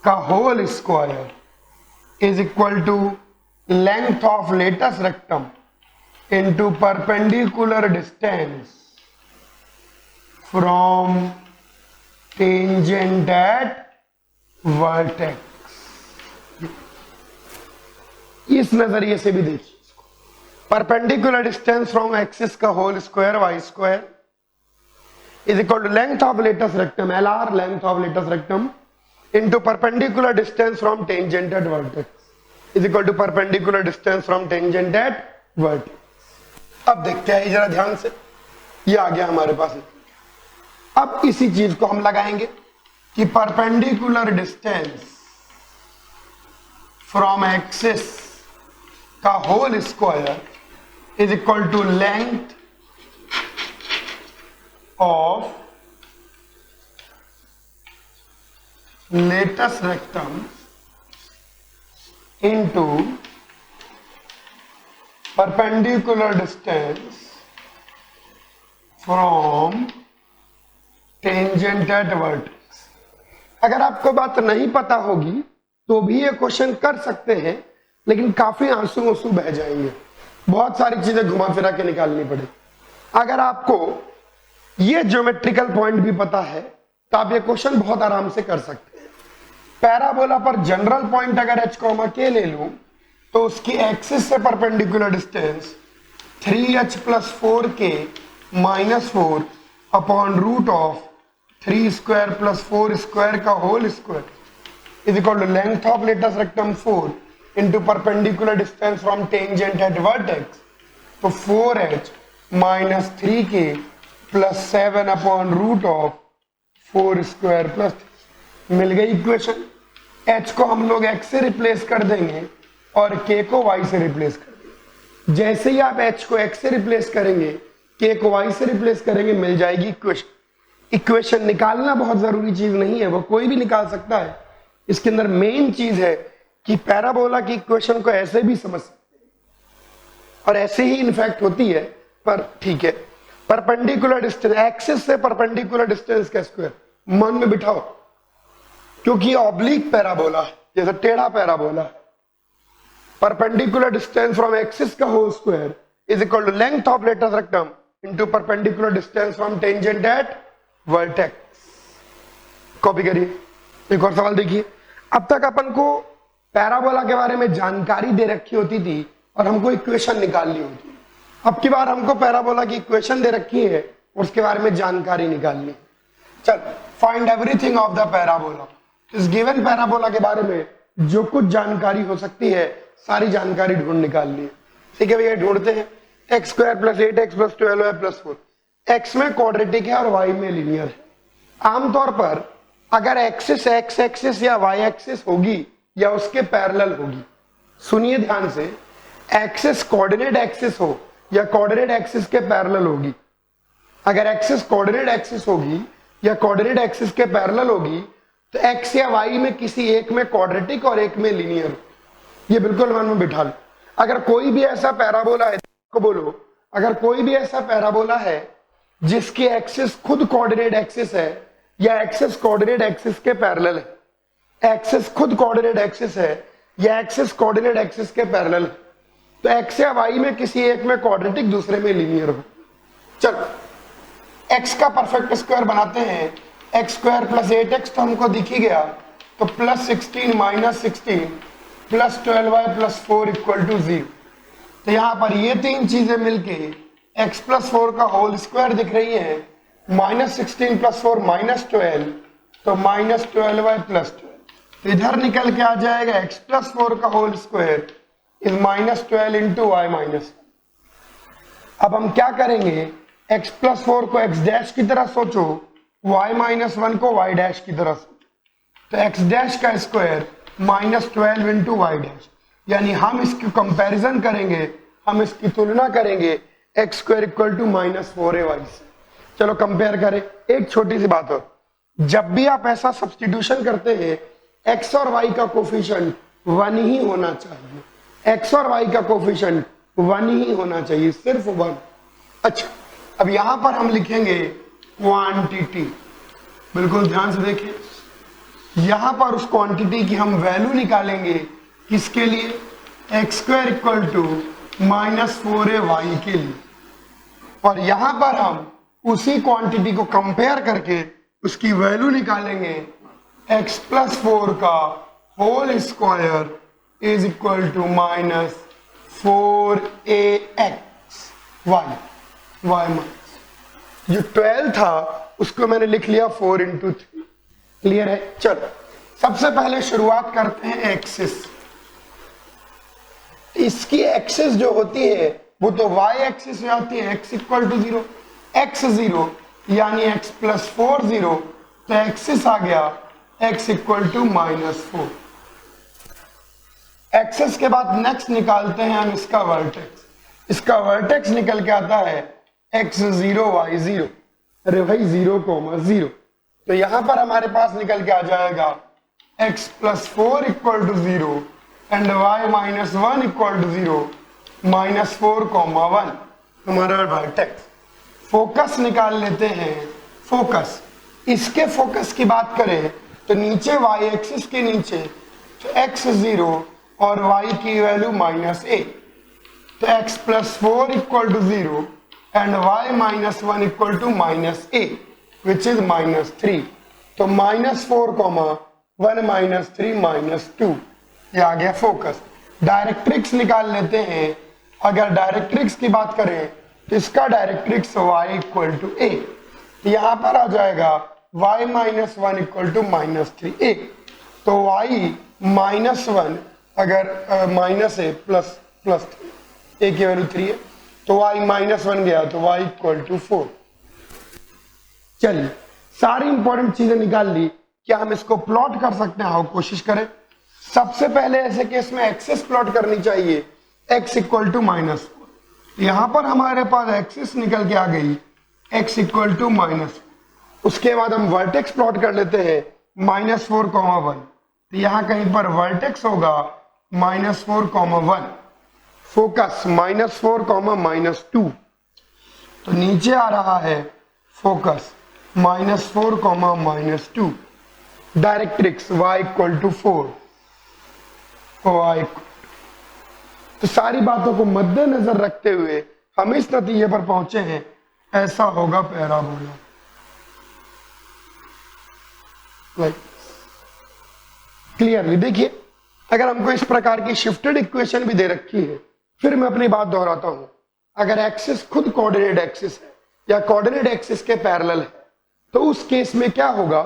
का whole square is equal to length of latest rectum into perpendicular distance from tangent at vertex. इस नजरिए से भी देखिए, परपेंडिकुलर डिस्टेंस फ्रॉम एक्सिस का whole square y² is equal to length of latest rectum LR, length of latest rectum into perpendicular distance from tangent at vertex is equal to perpendicular distance from tangent at vertex। अब देखते हैं जरा ध्यान से, ये आ गया हमारे पास। अब इसी चीज को हम लगाएंगे कि परपेंडिकुलर डिस्टेंस फ्रॉम एक्सिस का whole square is equal to length of latus rectum into perpendicular distance from tangent at vertex. अगर आपको बात नहीं पता होगी तो भी ये क्वेश्चन कर सकते हैं, लेकिन काफी आंसू बह जाएंगे, बहुत सारी चीजें घुमा फिरा के निकालनी पड़े। अगर आपको ये ज्योमेट्रिकल पॉइंट भी पता है तो आप ये क्वेश्चन बहुत आराम से कर सकते हैं। पैराबोला पर जनरल पॉइंट अगर h, k ले लूं तो उसकी एक्सिस से perpendicular distance 3h + 4k - 4 upon root of 3 square + 4 square का whole square is equal to length of latus rectum 4 into perpendicular distance from tangent at vertex. तो 4h - 3k + 7 upon root of 4 square plus मिल गई इक्वेशन। h को हम लोग x से रिप्लेस कर देंगे और k को y से रिप्लेस कर देंगे। जैसे ही आप h को x से रिप्लेस करेंगे, k को y से रिप्लेस करेंगे, मिल जाएगी इक्वेशन। इक्वेशन निकालना बहुत जरूरी चीज नहीं है, वो कोई भी निकाल सकता है। इसके अंदर मेन चीज है कि पैराबोला की इक्वेशन को ऐसे भी समझ सकते हैं और ऐसे ही इनफैक्ट होती है, पर ठीक है। परपेंडिकुलर डिस्टेंस, एक्सिस से परपेंडिकुलर डिस्टेंस का स्क्वायर मन में बिठाओ, क्योंकि ऑब्लिक पैराबोला है, जैसे टेढ़ा पैराबोला है। परपेंडिकुलर डिस्टेंस फ्रॉम एक्सिस का whole square is equal to length of latus rectum into perpendicular distance from tangent at vertex. Copy करिए। एक और सवाल देखिए। अब तक अपन को पैराबोला के बारे में जानकारी दे रखी होती थी और हमको इक्वेशन निकालनी होती। अब की बार हमको पैराबोला की इक्वेशन दे रखी है और उसके बारे में जानकारी निकालनी। चल, find everything of the parabola. इस गिवन पैराबोला के बारे में जो कुछ जानकारी हो सकती है सारी जानकारी ढूंढ निकालनी है। ठीक है भैया, ढूंढते हैं। x² + 8x + 12y + 4। x में क्वाड्रेटिक है और y में लीनियर है। आमतौर पर अगर एक्सिस x एक्सिस या y एक्सिस होगी या उसके पैरेलल होगी, सुनिए ध्यान से, एक्सिस कोऑर्डिनेट एक्सिस हो या कोऑर्डिनेट एक्सिस के पैरेलल होगी। अगर एक्सिस कोऑर्डिनेट एक्सिस होगी या कोऑर्डिनेट एक्सिस के पैरेलल होगी तो x या y में किसी एक में क्वाड्रेटिक और एक में लीनियर। ये बिल्कुल मन में बिठा लो। अगर कोई भी ऐसा पैराबोला है, को बोलो, अगर कोई भी ऐसा पैराबोला है जिसकी एक्सिस खुद कोऑर्डिनेट एक्सिस है या एक्सिस कोऑर्डिनेट एक्सिस के पैरेलल है, एक्सिस खुद कोऑर्डिनेट एक्सिस है या एक्सिस कोऑर्डिनेट एक्सिस के पैरेलल है, तो x या y में किसी एक में क्वाड्रेटिक दूसरे में लीनियर हो। चलो x का परफेक्ट स्क्वायर बनाते हैं। x² + 8x तो हमको दिख ही गया, तो +16 - 16 + 12y + 4 = 0। तो यहां पर ये तीन चीजें मिलके x + 4 का होल स्क्वायर दिख रही है। -16 + 4 -12, तो -12y + 12। तो इधर निकल के आ जाएगा x + 4 का होल स्क्वायर इज -12 × y-। अब हम क्या करेंगे, x + 4 को x' की तरह सोचो, y-1 को y' की तरह सोचो। तो x' का स्क्वायर -12 × y', यानी हम इसकी कंपैरिजन करेंगे, हम इसकी तुलना करेंगे x² = -4ay से। चलो कंपेयर करें। एक छोटी सी बात हो, जब भी आप ऐसा सब्स्टिट्यूशन करते हैं x और y का कोफिशिएंट 1 ही होना चाहिए। x और y का कोफिशिएंट 1 ही होना चाहिए, सिर्फ 1। अच्छा, अब यहां पर हम लिखेंगे क्वांटिटी। बिल्कुल ध्यान से देखिए, यहां पर उस क्वांटिटी की हम वैल्यू निकालेंगे। किसके लिए? x² = -4ay के लिए। और यहां पर हम उसी क्वांटिटी को कंपेयर करके उसकी वैल्यू निकालेंगे। x + 4 का whole square is equal to -4ax y जो 12 था उसको मैंने लिख लिया 4 × 3। क्लियर है? चलो सबसे पहले शुरुआत करते हैं एक्सिस। इसकी एक्सिस जो होती है वो तो y एक्सिस में आती है, x = 0, x 0 यानी x प्लस 4 0, तो एक्सिस आ गया x इक्वल टू -4। एक्सिस के बाद नेक्स्ट निकालते हैं हम इसका वर्टेक्स। इसका वर्टेक्स निकल के आता है x0 y0, अरे भाई 0,0। तो यहां पर हमारे पास निकल के आ जाएगा x plus 4 equal to 0 and y minus 1 equal to 0, -4,1 हमारा वर्टेक्स। फोकस निकाल लेते हैं। फोकस, इसके फोकस की बात करें तो नीचे y एक्सिस के नीचे तो x0 और y की वैल्यू -a, तो x plus 4 equal to 0 and y minus 1 equal to -a which is -3। तो -4, 1 -3 -2, ये आ गया फोकस। डायरेक्ट्रिक्स निकाल लेते हैं। अगर डायरेक्ट्रिक्स की बात करें तो इसका directrix y equal to a, यहां पर आ जाएगा y minus 1 equal to -3a। तो y -1 अगर माइनस a प्लस a की वैल्यू 3 है, तो y -1 गया तो y इक्वल टू 4। चलिए सारी इंपॉर्टेंट चीजें निकाल ली। क्या हम इसको प्लॉट कर सकते हैं? आओ कोशिश करें। सबसे पहले ऐसे केस में एक्सिस प्लॉट करनी चाहिए, x इक्वल टू -4। यहां पर हमारे पास एक्सिस निकल के आ गई x इक्वल टू -4। उसके बाद हम वर्टेक्स प्लॉट कर लेते हैं -4,1। तो यहां कहीं पर वर्टेक्स होगा -4,1। फोकस -4, -2। तो नीचे आ रहा है focus -4, -2। Directrix y equal to 4, y। तो सारी बातों को मद्देनजर रखते हुए हम इस नतीजे पर पहुंचे हैं, ऐसा होगा पैराबोला। क्लियरली देखिए, अगर हमको इस प्रकार की शिफ्टेड इक्वेशन भी दे रखी है, फिर मैं अपनी बात दोहराता हूं। अगर एक्सिस खुद कोऑर्डिनेट एक्सिस है या कोऑर्डिनेट एक्सिस के पैरेलल है, तो उस केस में क्या होगा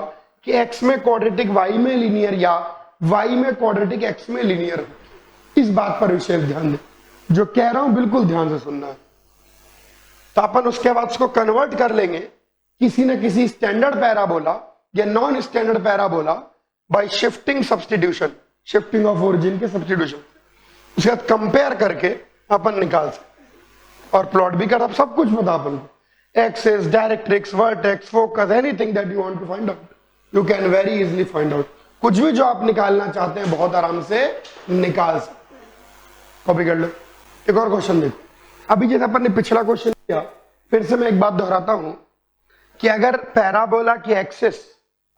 कि x में क्वाड्रेटिक y में लीनियर या y में क्वाड्रेटिक x में लीनियर हो। इस बात पर विशेष ध्यान दें, जो कह रहा हूं बिल्कुल ध्यान से सुनना है। तो अपन उसके बाद उसको कन्वर्ट कर लेंगे किसी न किसी स्टैंडर्ड पैराबोला या non standard parabola bye shifting substitution, shifting of origin के सब्स्टिट्यूशन। उसके बाद कंपेयर करके अपन निकाल सकते और प्लॉट भी कर, सब कुछ बता अपन को। Axis, directrix, vertex, focus, anything that you want to find out, you can very easily find out. कुछ भी जो आप निकालना चाहते हैं बहुत आराम से निकाल सकते हैं। कॉपी कर लो। एक और क्वेश्चन देखो। अभी जैसे अपन ने पिछला क्वेश्चन किया, फिर से मैं एक बात दोहराता हूं कि अगर पैराबोला की एक्सिस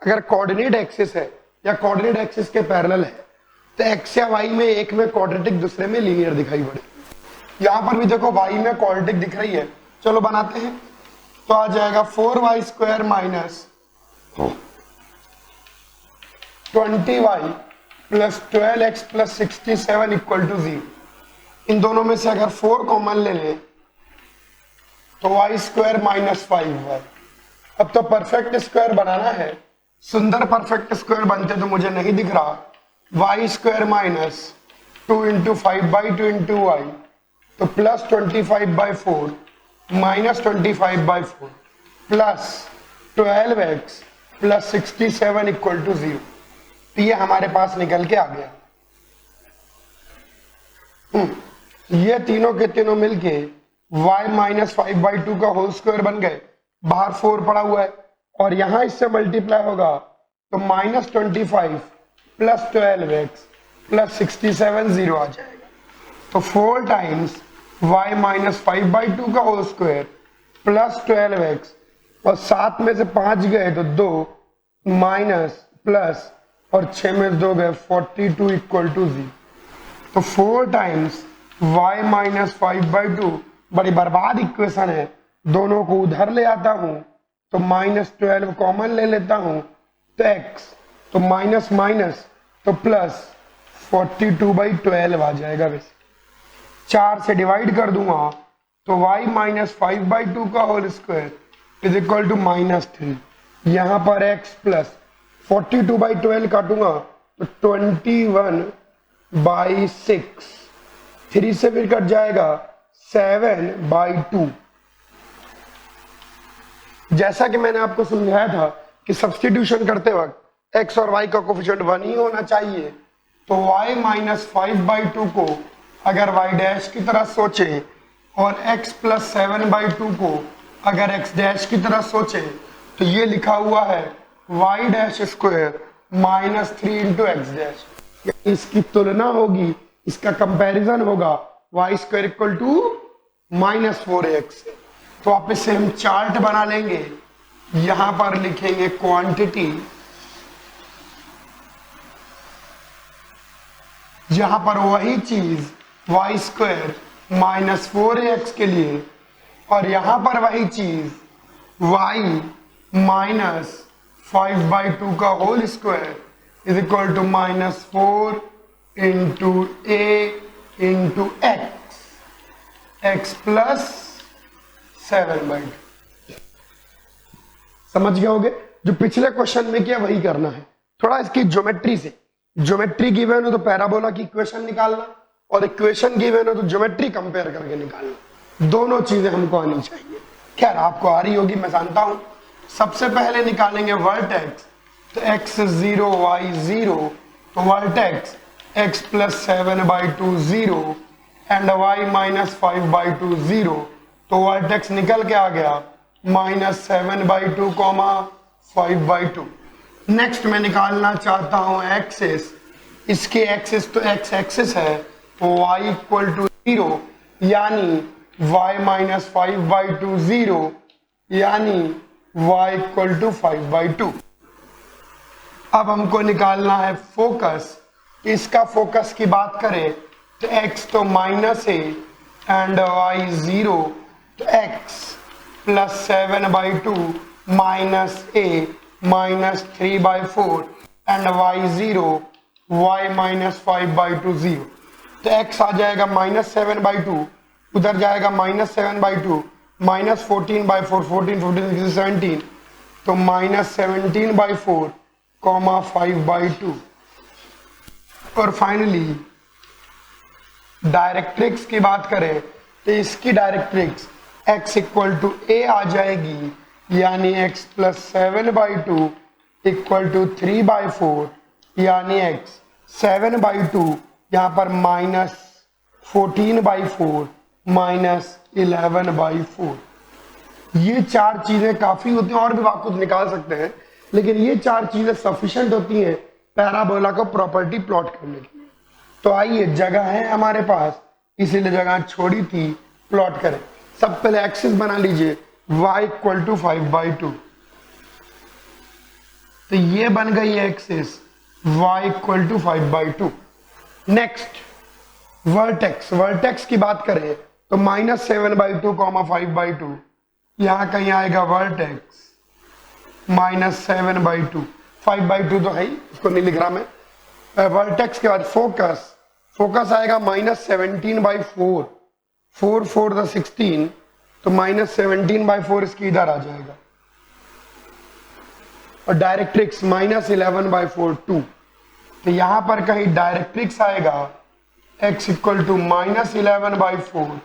अगर कोऑर्डिनेट एक्सिस है या कोऑर्डिनेट एक्सिस के पैरेलल है, तो एक्स या वाई में एक में क्वाड्रेटिक दूसरे में लीनियर दिखाई पड़े। यहां पर भी देखो वाई में क्वाड्रेटिक दिख रही है, चलो बनाते हैं। तो आ जाएगा 4y² minus 20y plus 12x plus 67 equal to 0। इन दोनों में से अगर 4 कॉमन ले लें तो y² माइनस 5y। अब तो परफेक्ट स्क्वायर बनाना है, सुंदर परफेक्ट स्क्वायर बनते तो मुझे नहीं दिख रहा। y² minus 2 into 5/2 into y, तो plus 25/4 minus 25/4 plus 12x plus 67 equal to 0। तो ये हमारे पास निकल के आ गया। ये तीनों के तीनों मिलके y माइनस 5/2 का होल स्क्वायर बन गए। बाहर 4 पड़ा हुआ है और यहां इससे मल्टीप्लाई होगा तो -25 प्लस 12x प्लस 67 0 आ जाएगा। तो 4 टाइम्स y माइनस 5/2 का होल स्क्वायर प्लस 12x और 7 में से 5 गए तो 2 माइनस प्लस और 6 में से 2 गए 42 इक्वल टू 0। तो 4 टाइम्स y माइनस 5/2, बड़ी बर्बाद इक्वेशन है। दोनों को उधर ले आता हूं तो -12 कॉमन ले लेता हूं तो x, तो माइनस माइनस तो प्लस 42/12 आ जाएगा। वैसे 4 से डिवाइड कर दूंगा तो y माइनस 5/2 का whole square is equal to -3। यहां पर x प्लस 42/12 काटूंगा तो 21/6, 3 से फिर कट जाएगा 7/2। जैसा कि मैंने आपको समझाया था कि सब्स्टिट्यूशन करते वक्त x और y का कोफिशिएंट 1 ही होना चाहिए, तो y माइनस 5/2 को अगर y डैश की तरह सोचें और x प्लस 7/2 को अगर x डैश की तरह सोचें, तो ये लिखा हुआ है y dash square minus 3 into x dash. इसकी तुलना होगी, इसका कंपैरिजन होगा y square equal to minus 4x। तो आप इससे हम चार्ट बना लेंगे, यहां पर लिखेंगे क्वांटिटी, जहां पर वही चीज y स्क्वायर माइनस 4x के लिए और यहां पर वही चीज y माइनस 5/2 का whole square is equal to minus 4 into a into x plus 7/2। समझ गए होगे? जो पिछले क्वेश्चन में किया वही करना है। थोड़ा इसकी ज्योमेट्री से, ज्योमेट्री गिवन हो तो पैराबोला की इक्वेशन निकालना और इक्वेशन गिवन हो तो ज्योमेट्री कंपेयर करके निकालना, दोनों चीजें हमको आनी चाहिए। खैर आपको आ रही होगी मैं जानता हूं। सबसे पहले निकालेंगे वर्टेक्स, तो x 0 y 0, तो vertex x plus 7/2 0 and y minus 5/2 0, तो वर्टेक्स निकल के आ गया माइनस 7/2 कॉमा 5/2। नेक्स्ट मैं निकालना चाहता हूं एक्सिस, इसके एक्सिस तो x एक्सिस है, तो y इक्वल टू 0 यानी y माइनस 5/2 0 यानी y इक्वल टू 5/2। अब हमको निकालना है फोकस। इसका फोकस की बात करें तो x तो माइनस है एंड y 0, तो x plus 7/2 minus a minus 3/4 and y 0 y minus 5/2 0, तो x आ जाएगा माइनस 7/2, उधर जाएगा माइनस 7/2 माइनस 14/4, 14 17, तो माइनस 17/4 कॉमा 5/2। और फाइनली डायरेक्ट्रिक्स की बात करें तो इसकी directrix x equal to a आ जाएगी, यानी x प्लस 7/2 इक्वल टू 3/4 यानी x 7/2 यहाँ पर माइनस 14/4 माइनस 11/4। ये चार चीजें काफी होती हैं, और भी आप कुछ निकाल सकते हैं, लेकिन ये चार चीजें सफिशिएंट होती हैं पैराबोला को प्रॉपर्टी प्लॉट करने के लिए। तो आइए, जगह है हमारे पास, इसीलिए जगह छोड़ी थी, प्लॉट करें। सब पहले एक्सिस बना लीजिए, y इक्वल टू 5/2, तो ये बन गई है axis y equal to 5/2। Next vertex, vertex की बात करें तो माइनस 7/2 कॉमा 5/2, यहां कहीं आएगा वर्टेक्स माइनस 7/2, 5/2 तो है ही, उसको नहीं लिख रहा मैं। वर्टेक्स के बाद फोकस, फोकस आएगा माइनस 17/4, 4 4 द 16, तो माइनस 17/4 इसकी इधर आ जाएगा। और डायरेक्ट्रिक्स माइनस 11/4 2, तो यहां पर कहीं डायरेक्ट्रिक्स आएगा x इक्वल टू माइनस 11/4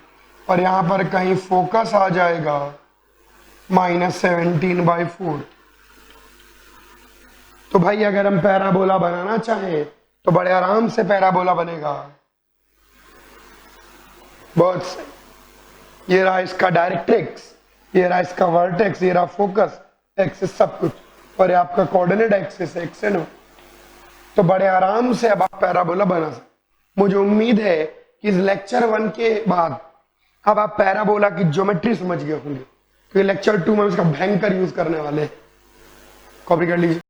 और यहां पर कहीं फोकस आ जाएगा माइनस 17/4। तो भाई अगर हम पैराबोला बनाना चाहें तो बड़े आराम से पैराबोला बनेगा। बहुत सही, ये रहा इसका डायरेक्ट्रिक्स, ये रहा इसका वर्टेक्स, ये रहा फोकस, एक्सिस, सब कुछ, और ये आपका coordinate axis x and y. तो बड़े आराम से अब आप पैराबोला बना सकते। मुझे उम्मीद है कि इस लेक्चर 1 के बाद अब आप पैराबोला की ज्योमेट्री समझ गए होंगे, क्योंकि लेक्चर 2 में इसका भयंकर यूज करने वाले हैं। कॉपी कर लीजिए।